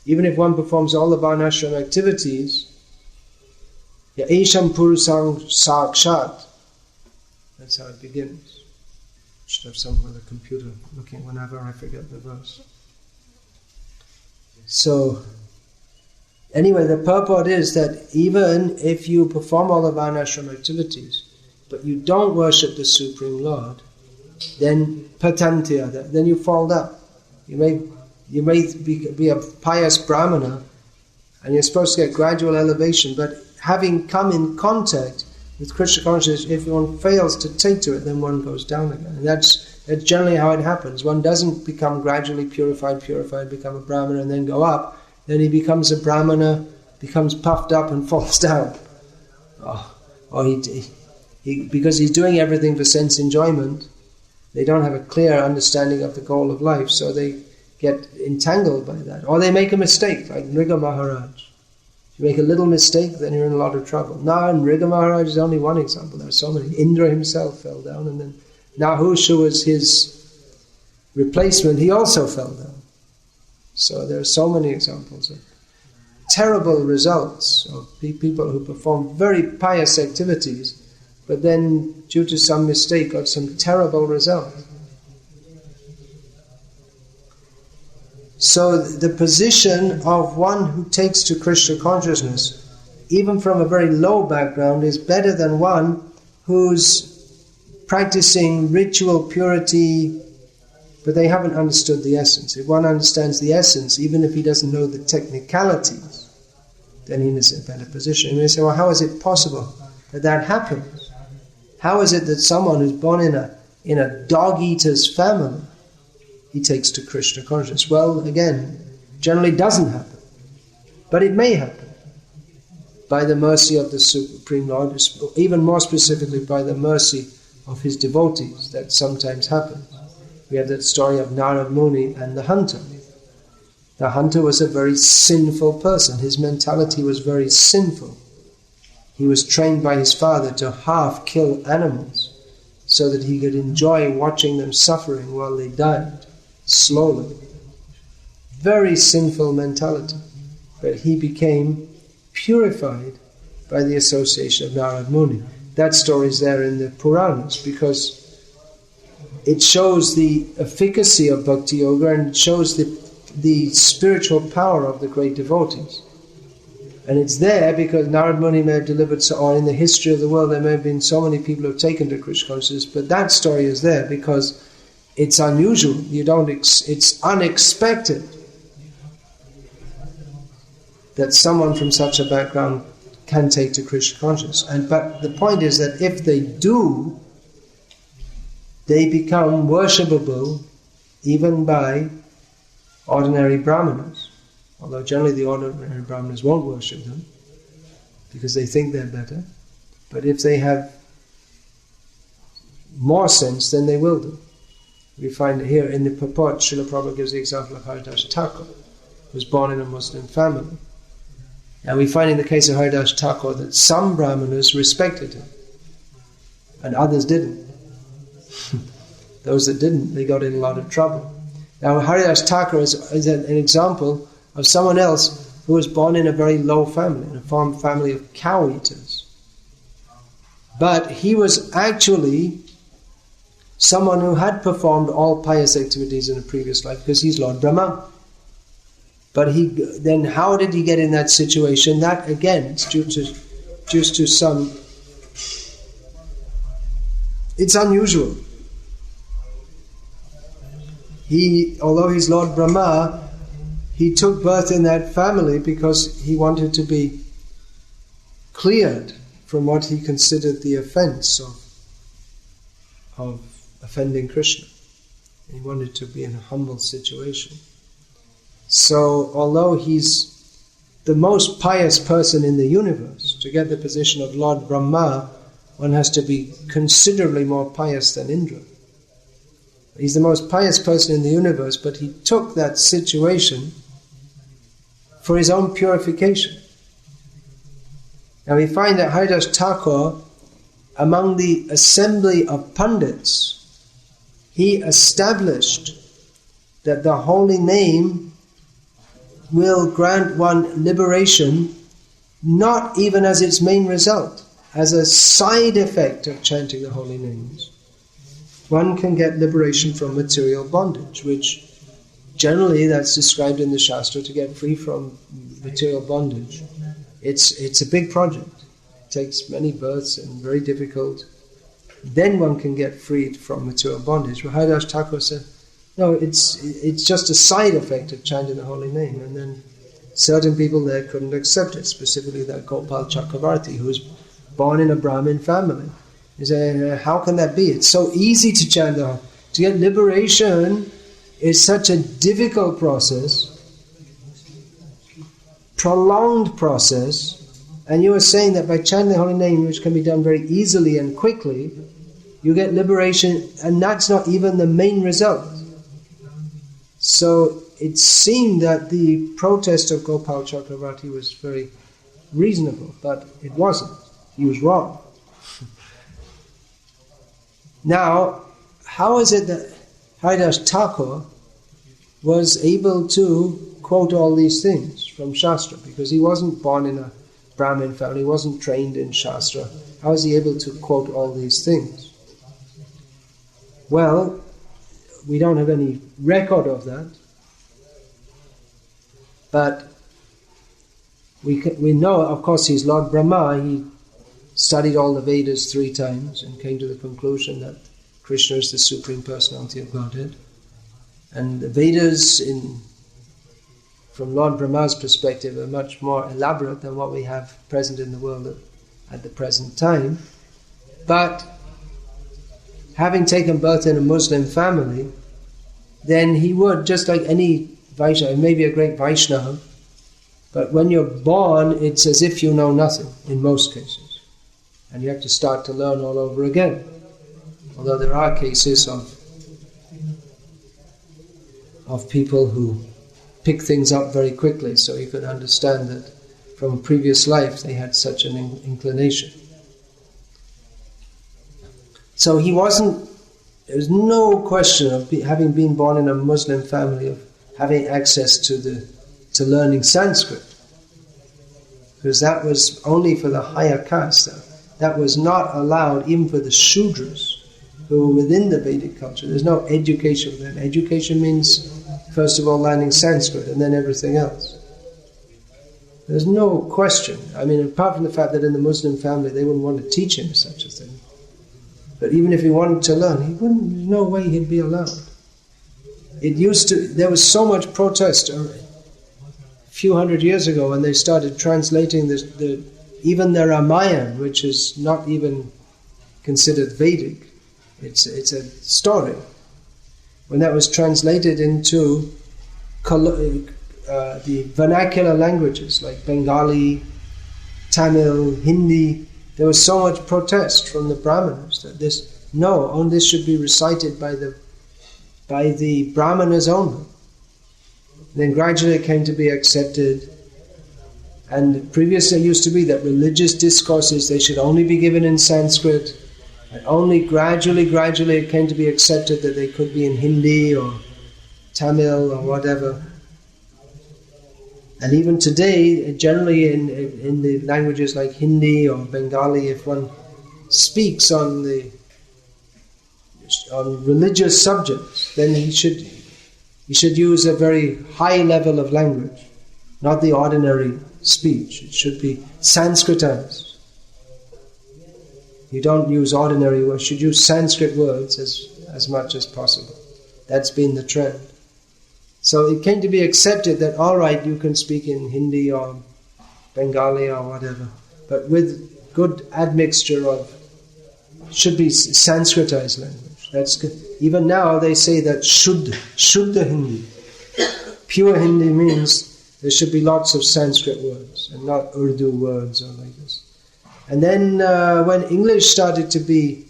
even if one performs all the Varnashram activities, ya esham purusang sakshat, that's how it begins. Should have someone with a computer looking whenever I forget the verse. So, anyway, the purport is that even if you perform all the Varnashram activities, but you don't worship the Supreme Lord, then patantya, then you fall down. You may be a pious Brahmana, and you're supposed to get gradual elevation, but having come in contact with Krishna consciousness, if one fails to take to it, then one goes down again. And that's generally how it happens. One doesn't become gradually purified, become a Brahmana and then go up. Then he becomes a Brahmana, becomes puffed up and falls down. Or he because he's doing everything for sense enjoyment, they don't have a clear understanding of the goal of life, so they get entangled by that. Or they make a mistake, like Nriga Maharaj. If you make a little mistake, then you're in a lot of trouble. Now, Nriga Maharaj is only one example. There are so many. Indra himself fell down, and then Nahusha, who was his replacement, he also fell down. So there are so many examples of terrible results of people who perform very pious activities, but then, due to some mistake, got some terrible result. So the position of one who takes to Krishna consciousness, even from a very low background, is better than one who's practicing ritual purity, but they haven't understood the essence. If one understands the essence, even if he doesn't know the technicalities, then he is in a better position. And you say, well, how is it possible that happens? How is it that someone who's born in a dog-eater's family, he takes to Krishna consciousness? Well, again, generally doesn't happen. But it may happen by the mercy of the Supreme Lord, even more specifically by the mercy of his devotees. That sometimes happens. We have that story of Narad Muni and the hunter. The hunter was a very sinful person. His mentality was very sinful. He was trained by his father to half kill animals so that he could enjoy watching them suffering while they died, slowly. Very sinful mentality. But he became purified by the association of Narad Muni. That story is there in the Puranas because it shows the efficacy of Bhakti Yoga and it shows the spiritual power of the great devotees. And it's there because Narad Muni may have delivered, or in the history of the world there may have been so many people who have taken to Krishna consciousness, but that story is there because it's unusual. It's unexpected that someone from such a background can take to Krishna consciousness. But the point is that if they do, they become worshipable even by ordinary Brahmanas. Although generally the ordinary Brahmanas won't worship them because they think they're better. But if they have more sense, then they will do. We find here in the purport, Srila Prabhupada gives the example of Haridas Thakur, who was born in a Muslim family. And we find in the case of Haridas Thakur that some Brahmanas respected him and others didn't. Those that didn't, they got in a lot of trouble. Now Haridas Thakur is an example of someone else who was born in a very low family, in a family of cow eaters. But he was actually someone who had performed all pious activities in a previous life, because he's Lord Brahma. But then how did he get in that situation? That again, it's due to some... It's unusual. Although he's Lord Brahma, he took birth in that family because he wanted to be cleared from what he considered the offense of offending Krishna. He wanted to be in a humble situation. So, although he's the most pious person in the universe, to get the position of Lord Brahma, one has to be considerably more pious than Indra. He's the most pious person in the universe, but he took that situation for his own purification. Now we find that Haridas Thakur, among the assembly of Pandits, he established that the holy name will grant one liberation, not even as its main result, as a side effect of chanting the holy names. One can get liberation from material bondage, which generally that's described in the Shastra, to get free from material bondage. It's a big project. It takes many births and very difficult. Then one can get freed from material bondage. Haridas Thakur said, no, it's just a side effect of chanting the holy name. And then certain people there couldn't accept it, specifically that Gopal Chakravarti, who was born in a Brahmin family. He said, how can that be? It's so easy to chant the... To get liberation is such a difficult process, prolonged process, and you are saying that by chanting the holy name, which can be done very easily and quickly, you get liberation, and that's not even the main result. So it seemed that the protest of Gopal Chakravarti was very reasonable, but it wasn't. He was wrong. Now, how is it that Haridas Thakur was able to quote all these things from Shastra? Because he wasn't born in a Brahmin family, he wasn't trained in Shastra. How is he able to quote all these things? Well, we don't have any record of that, but we know, of course, he's Lord Brahma. He studied all the Vedas 3 times and came to the conclusion that Krishna is the Supreme Personality of Godhead. And the Vedas, from Lord Brahma's perspective, are much more elaborate than what we have present in the world at the present time. But having taken birth in a Muslim family, then he would, just like any Vaishnava, maybe a great Vaishnava, but when you're born, it's as if you know nothing, in most cases. And you have to start to learn all over again. Although there are cases of people who pick things up very quickly, so you can understand that from a previous life they had such an inclination. So he wasn't, there was no question of having been born in a Muslim family, of having access to learning Sanskrit. Because that was only for the higher caste. That was not allowed even for the Shudras, who were within the Vedic culture. There's no education for them. Education means, first of all, learning Sanskrit and then everything else. There's no question. I mean, apart from the fact that in the Muslim family they wouldn't want to teach him such a thing. But even if he wanted to learn, there's no way he'd be allowed. There was so much protest a few hundred years ago when they started translating even the Ramayana, which is not even considered Vedic. It's a story. When that was translated into the vernacular languages like Bengali, Tamil, Hindi, there was so much protest from the Brahmanas that this should be recited by the Brahmanas only. Then gradually it came to be accepted. And previously it used to be that religious discourses, they should only be given in Sanskrit. And only gradually it came to be accepted that they could be in Hindi or Tamil or whatever. And even today, generally in the languages like Hindi or Bengali, if one speaks on the religious subjects, then he should use a very high level of language, not the ordinary speech. It should be Sanskritized. You don't use ordinary words, you should use Sanskrit words as much as possible. That's been the trend. So it came to be accepted that, all right, you can speak in Hindi or Bengali or whatever, but with good admixture of, should be Sanskritized language. That's good. Even now they say that Shuddha Hindi. Pure Hindi means there should be lots of Sanskrit words and not Urdu words or like this. And then when English started to be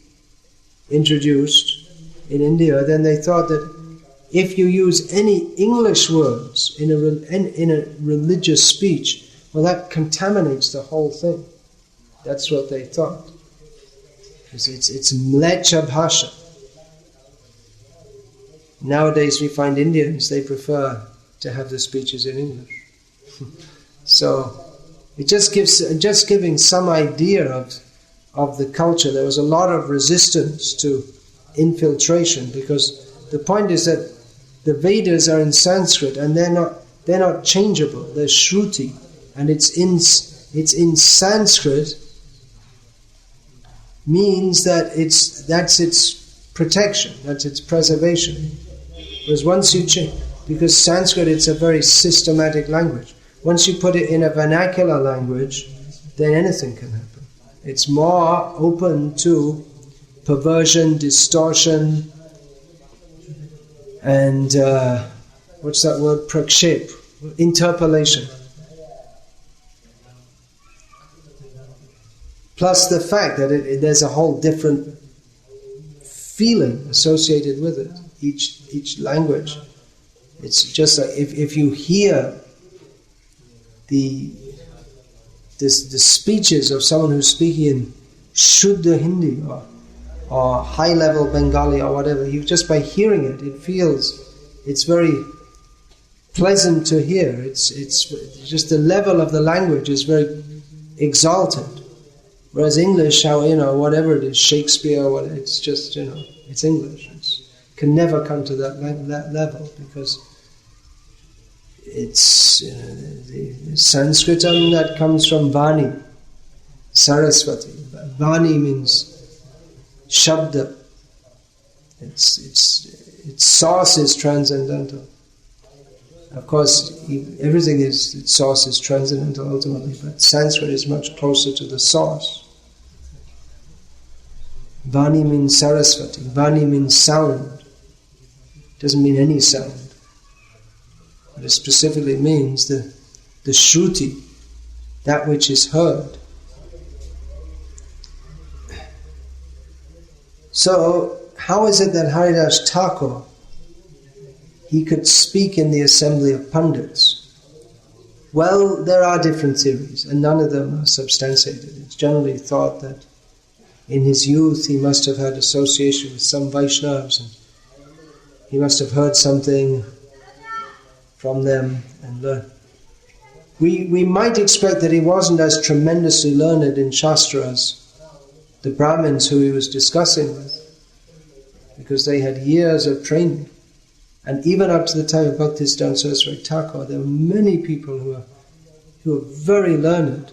introduced in India, then they thought that if you use any English words in a religious speech, well, that contaminates the whole thing. That's what they thought. Because it's mlecha bhasha. Nowadays we find Indians, they prefer to have the speeches in English. So it just giving some idea of the culture. There was a lot of resistance to infiltration, because the point is that the Vedas are in Sanskrit and they're not changeable. They're Shruti, and it's in Sanskrit means that that's its protection, that's its preservation. Whereas once you change, because Sanskrit, it's a very systematic language. Once you put it in a vernacular language, then anything can happen. It's more open to perversion, distortion, and what's that word? Prakshep, interpolation. Plus the fact that there's a whole different feeling associated with it. Each language. It's just like if you hear the speeches of someone who's speaking in Shuddha Hindi or high-level Bengali or whatever, you just by hearing it it's very pleasant to hear. It's just the level of the language is very exalted. Whereas English, whatever it is, Shakespeare, it's just, it's English. It can never come to that level, because it's the Sanskritam that comes from Vani, Saraswati. Vani means Shabda. Its source is transcendental. Of course, its source is transcendental ultimately, but Sanskrit is much closer to the source. Vani means Saraswati. Vani means sound. It doesn't mean any sound. But it specifically means the Shruti, that which is heard. So, how is it that Haridas Thakur, he could speak in the assembly of Pandits? Well, there are different theories, and none of them are substantiated. It's generally thought that in his youth he must have had association with some Vaishnavas, and he must have heard something from them and learned. We might expect that he wasn't as tremendously learned in Shastra as the Brahmins who he was discussing with, because they had years of training. And even up to the time of Bhaktisiddhanta Saraswati Thakur, there were many people who were very learned.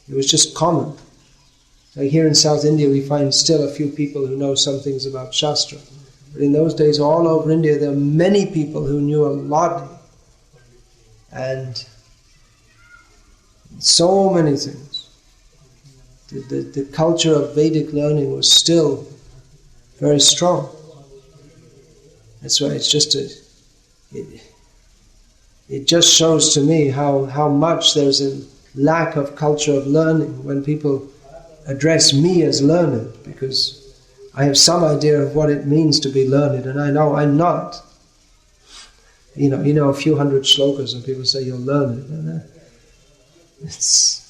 It was just common. Like here in South India, we find still a few people who know some things about Shastra. But in those days, all over India, there were many people who knew a lot. And so many things. The culture of Vedic learning was still very strong. That's why it's just it just shows to me how much there's a lack of culture of learning when people address me as learned, because I have some idea of what it means to be learned, and I know I'm not. You know a few hundred shlokas and people say you're learned. And it's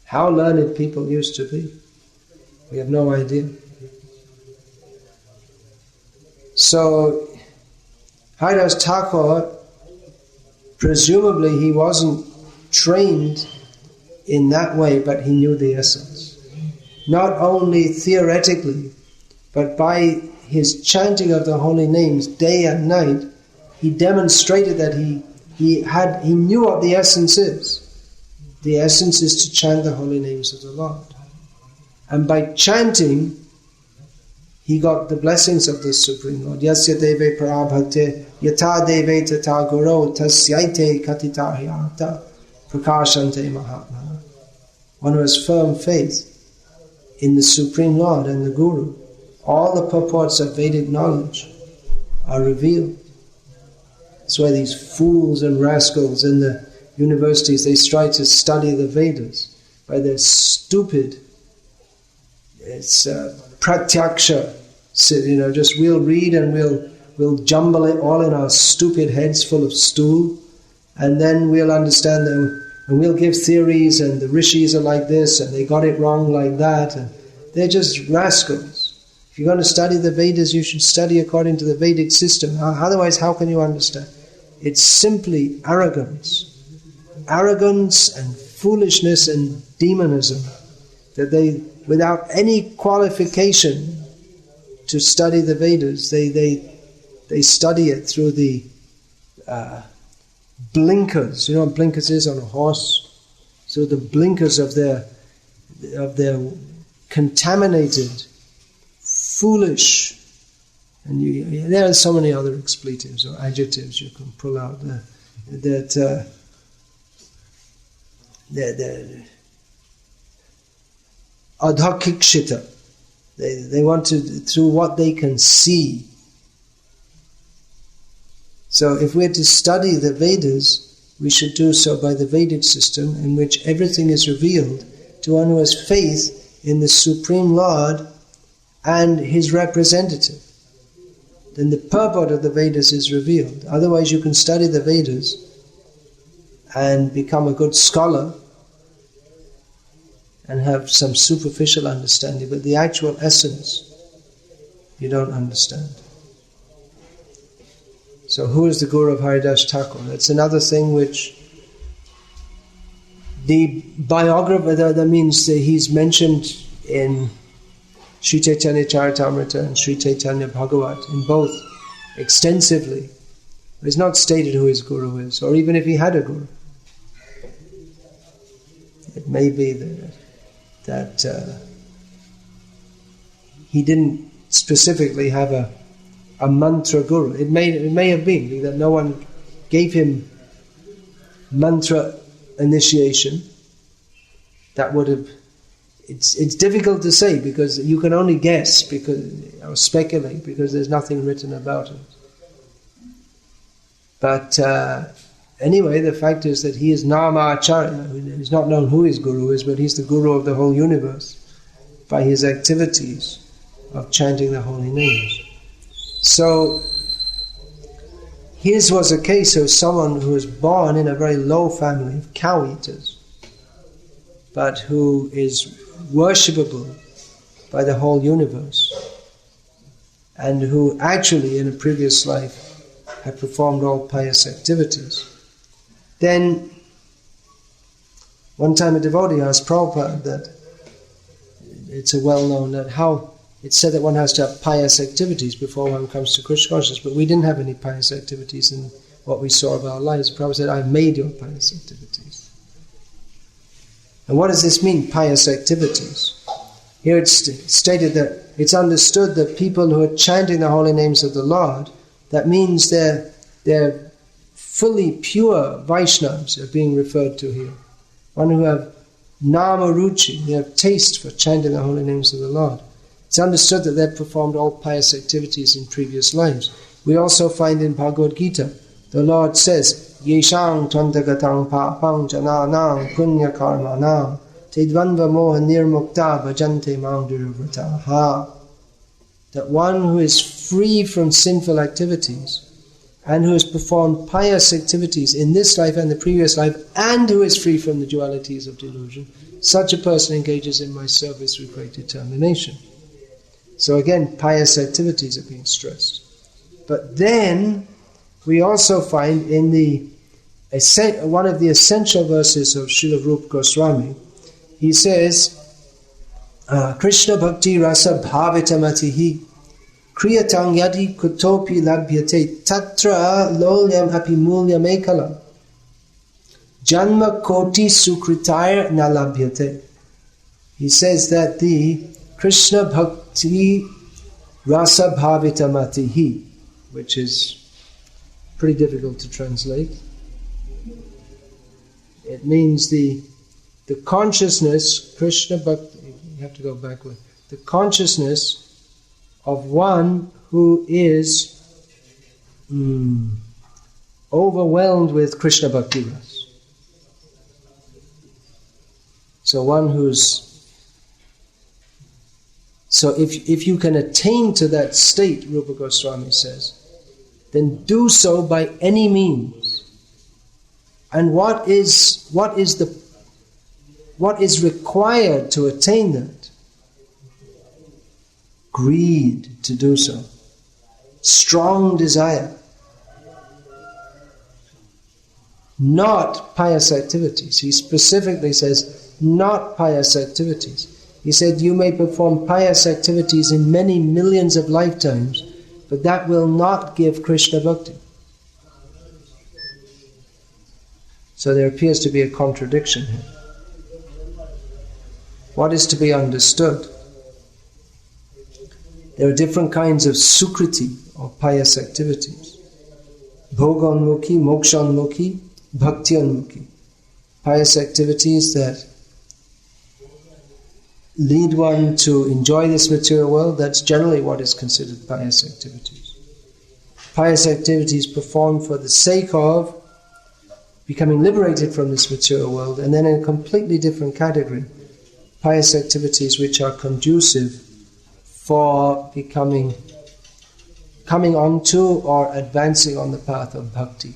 how learned people used to be. We have no idea. So, Haridas Thakur, presumably he wasn't trained in that way, but he knew the essence. Not only theoretically, but by his chanting of the holy names day and night, he demonstrated that he knew what the essence is. The essence is to chant the holy names of the Lord. And by chanting, he got the blessings of the Supreme Lord. Yasya deve parabhakte yata deve tata guru tasyaite katita hyata prakashante mahatma. One who has firm faith in the Supreme Lord and the Guru, all the purports of Vedic knowledge are revealed. That's why these fools and rascals in the universities, they try to study the Vedas by their stupid, pratyaksha. Just we'll read and we'll jumble it all in our stupid heads full of stool, and then we'll understand them, and we'll give theories, and the rishis are like this, and they got it wrong like that, and they're just rascals. If you're going to study the Vedas, you should study according to the Vedic system. Otherwise, how can you understand? It's simply arrogance and foolishness and demonism, that they, without any qualification to study the Vedas, they study it through the blinkers. You know what blinkers is on a horse? So the blinkers of their contaminated, foolish, and there are so many other expletives or adjectives you can pull out that adhakikshita. They want to, through what they can see. So if we're to study the Vedas, we should do so by the Vedic system, in which everything is revealed to one who has faith in the Supreme Lord and his representative. Then the purport of the Vedas is revealed. Otherwise you can study the Vedas and become a good scholar and have some superficial understanding, but the actual essence you don't understand. So who is the Guru of Haridas Thakur? That's another thing which the biographer, that means that he's mentioned in Sri Chaitanya Charitamrita and Sri Chaitanya Bhagavat, in both extensively. It's not stated who his Guru is, or even if he had a Guru. It may be that he didn't specifically have a mantra guru. It may have been that no one gave him mantra initiation. That would have. It's difficult to say, because you can only guess or speculate, because there's nothing written about it. But anyway, the fact is that he is Nama Acharya. It's not known who his Guru is, but he's the Guru of the whole universe by his activities of chanting the holy names. So his was a case of someone who was born in a very low family of cow eaters, but who is worshipable by the whole universe, and who actually in a previous life had performed all pious activities. Then one time a devotee asked Prabhupada that it's a well-known that how it's said that one has to have pious activities before one comes to Krishna consciousness, but we didn't have any pious activities in what we saw of our lives. Prabhupada said, I've made your pious activities. And what does this mean, pious activities? Here it's stated that it's understood that people who are chanting the holy names of the Lord, that means they're fully pure Vaishnavas are being referred to here. One who have nama ruchi, they have taste for chanting the holy names of the Lord. It's understood that they've performed all pious activities in previous lives. We also find in Bhagavad Gita, the Lord says, Yeshang tvantagatang papang jananang punya karmanang tedvanva moha nirmukta bhajante mang duravrataha. That one who is free from sinful activities and who has performed pious activities in this life and the previous life, and who is free from the dualities of delusion, such a person engages in my service with great determination. So again, pious activities are being stressed. But then we also find in one of the essential verses of Srila Rupa Goswami, he says, Krishna Bhakti Rasa Bhavitamatihi Kriyatang yadi kutopi labhyate tatra lolyam api mulyam ekalam. Janma koti sukritaya na labhyate. He says that the Krishna bhakti rasa bhavita matihi, which is pretty difficult to translate. It means the consciousness, Krishna bhakti, you have to go backward, the consciousness of one who is overwhelmed with Krishna bhakti rasa. So one who's... So if you can attain to that state, Rupa Goswami says, then do so by any means. And what is required to attain that? Greed to do so. Strong desire. Not pious activities. He specifically says, not pious activities. He said, you may perform pious activities in many millions of lifetimes, but that will not give Krishna bhakti. So there appears to be a contradiction here. What is to be understood? There are different kinds of sukriti, or pious activities. Bhoganmukhi, mokshanmukhi, bhaktianmukhi. Pious activities that lead one to enjoy this material world, that's generally what is considered pious activities. Pious activities performed for the sake of becoming liberated from this material world, and then in a completely different category, pious activities which are conducive for coming onto or advancing on the path of bhakti.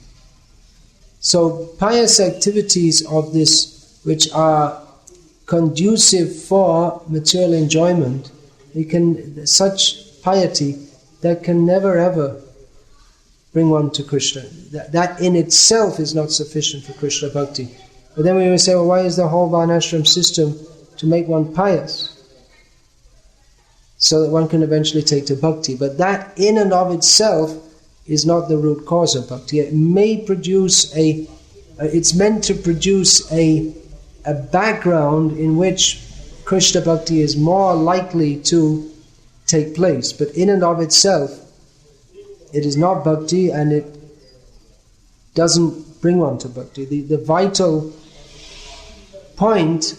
So pious activities of this which are conducive for material enjoyment, such piety that can never ever bring one to Krishna. That in itself is not sufficient for Krishna bhakti. But then we will say, well, why is the whole varnashram system to make one pious? So that one can eventually take to bhakti. But that in and of itself is not the root cause of bhakti. It may produce it's meant to produce a background in which Krishna bhakti is more likely to take place. But in and of itself, it is not bhakti, and it doesn't bring one to bhakti. The vital point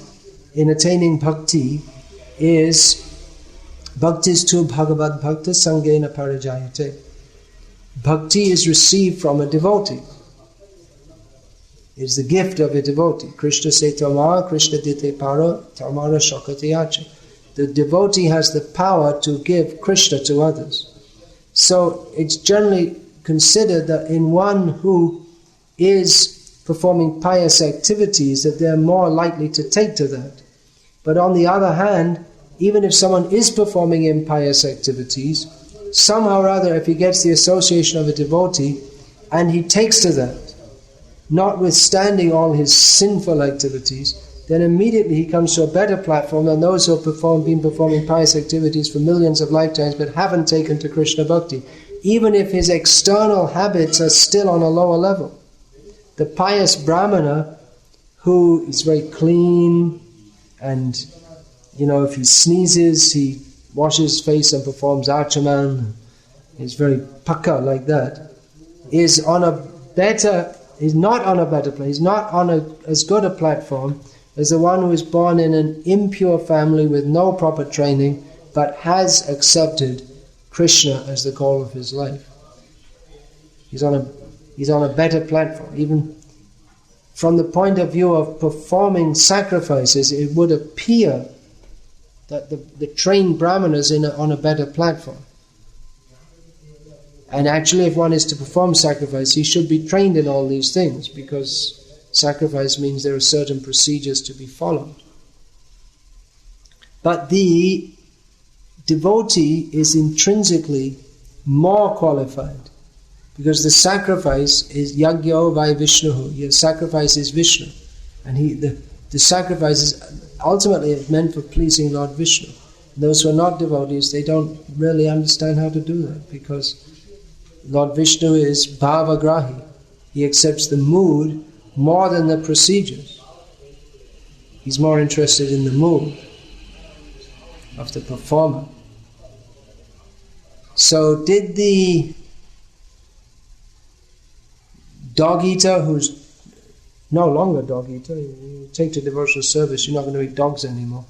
in attaining bhakti is bhaktistu bhagavad bhakta sangena parajayate. Bhakti is received from a devotee. It is the gift of a devotee. Krishna se tamara, Krishna dite para, tamara shakati acha. The devotee has the power to give Krishna to others. So it's generally considered that in one who is performing pious activities, that they're more likely to take to that. But on the other hand, even if someone is performing impious activities, somehow or other, if he gets the association of a devotee and he takes to that, notwithstanding all his sinful activities, then immediately he comes to a better platform than those who have been performing pious activities for millions of lifetimes but haven't taken to Krishna bhakti, even if his external habits are still on a lower level. The pious Brahmana, who is very clean, and if he sneezes, he washes his face and performs archaman, he's very pakka like that, is not on a better place, he's not on as good a platform as the one who is born in an impure family with no proper training, but has accepted Krishna as the goal of his life. He's on a better platform. Even from the point of view of performing sacrifices, it would appear that the trained Brahmana is on a better platform. And actually, if one is to perform sacrifice, he should be trained in all these things, because sacrifice means there are certain procedures to be followed. But the devotee is intrinsically more qualified, because the sacrifice is yagyo vai Vishnuhu. Your sacrifice is Vishnu, and the sacrifice is ultimately meant for pleasing Lord Vishnu. Those who are not devotees, they don't really understand how to do that, because Lord Vishnu is bhavagrahi. He accepts the mood more than the procedures. He's more interested in the mood of the performer. So did the dog eater, who's no longer dog eater, you take to devotional service, you're not going to eat dogs anymore.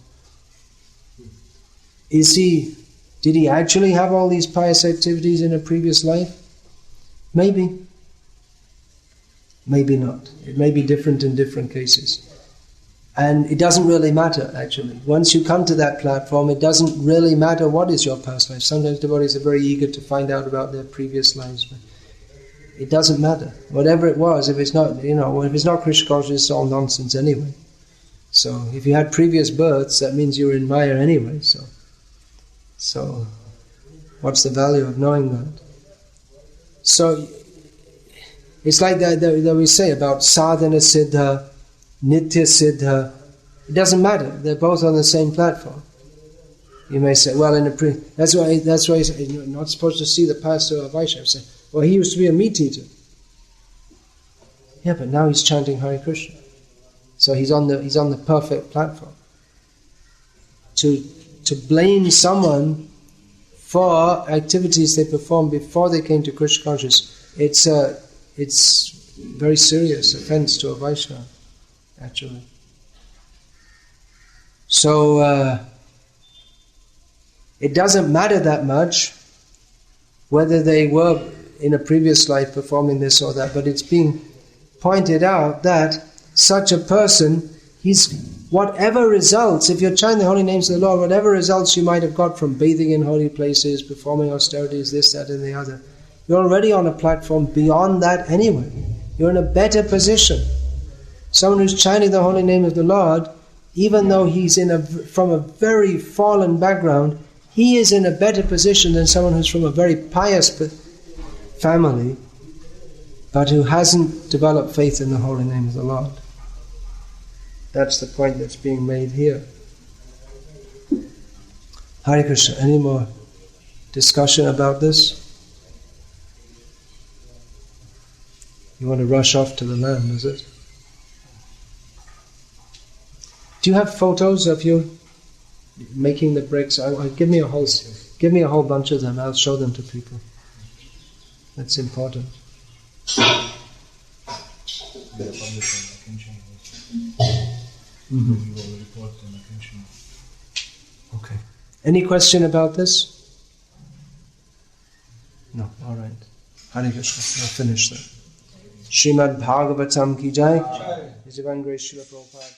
Did he actually have all these pious activities in a previous life? Maybe. Maybe not. It may be different in different cases. And it doesn't really matter, actually. Once you come to that platform, it doesn't really matter what is your past life. Sometimes devotees are very eager to find out about their previous lives, but it doesn't matter. Whatever it was, if it's not, if it's not Krishna consciousness, it's all nonsense anyway. So if you had previous births, that means you were in Maya anyway. So what's the value of knowing that? So it's like that we say about sadhana siddha, nitya siddha. It doesn't matter. They're both on the same platform. You may say, well, that's why you say, you're not supposed to see the pastor of Vaishnava. Say, well, he used to be a meat eater. Yeah, but now he's chanting Hare Krishna. So he's on the perfect platform. To blame someone for activities they performed before they came to Krishna consciousness, it's very serious offense to a Vaishnava, actually. So it doesn't matter that much whether they were in a previous life performing this or that, but it's being pointed out that such a person, whatever results, if you're chanting the holy names of the Lord, whatever results you might have got from bathing in holy places, performing austerities, this, that, and the other, you're already on a platform beyond that anyway. You're in a better position. Someone who's chanting the holy name of the Lord, even though he's from a very fallen background, he is in a better position than someone who's from a very pious family, but who hasn't developed faith in the holy name of the Lord. That's the point that's being made here. Hare Krishna. Any more discussion about this? You want to rush off to the land, is it? Do you have photos of you making the bricks? Give me a whole bunch of them. I'll show them to people. That's important. Okay. Any question about this? No. All right. Hare Krishna. I'll finish that. Srimad Bhagavatam ki jai. His divine grace Srila Prabhupada.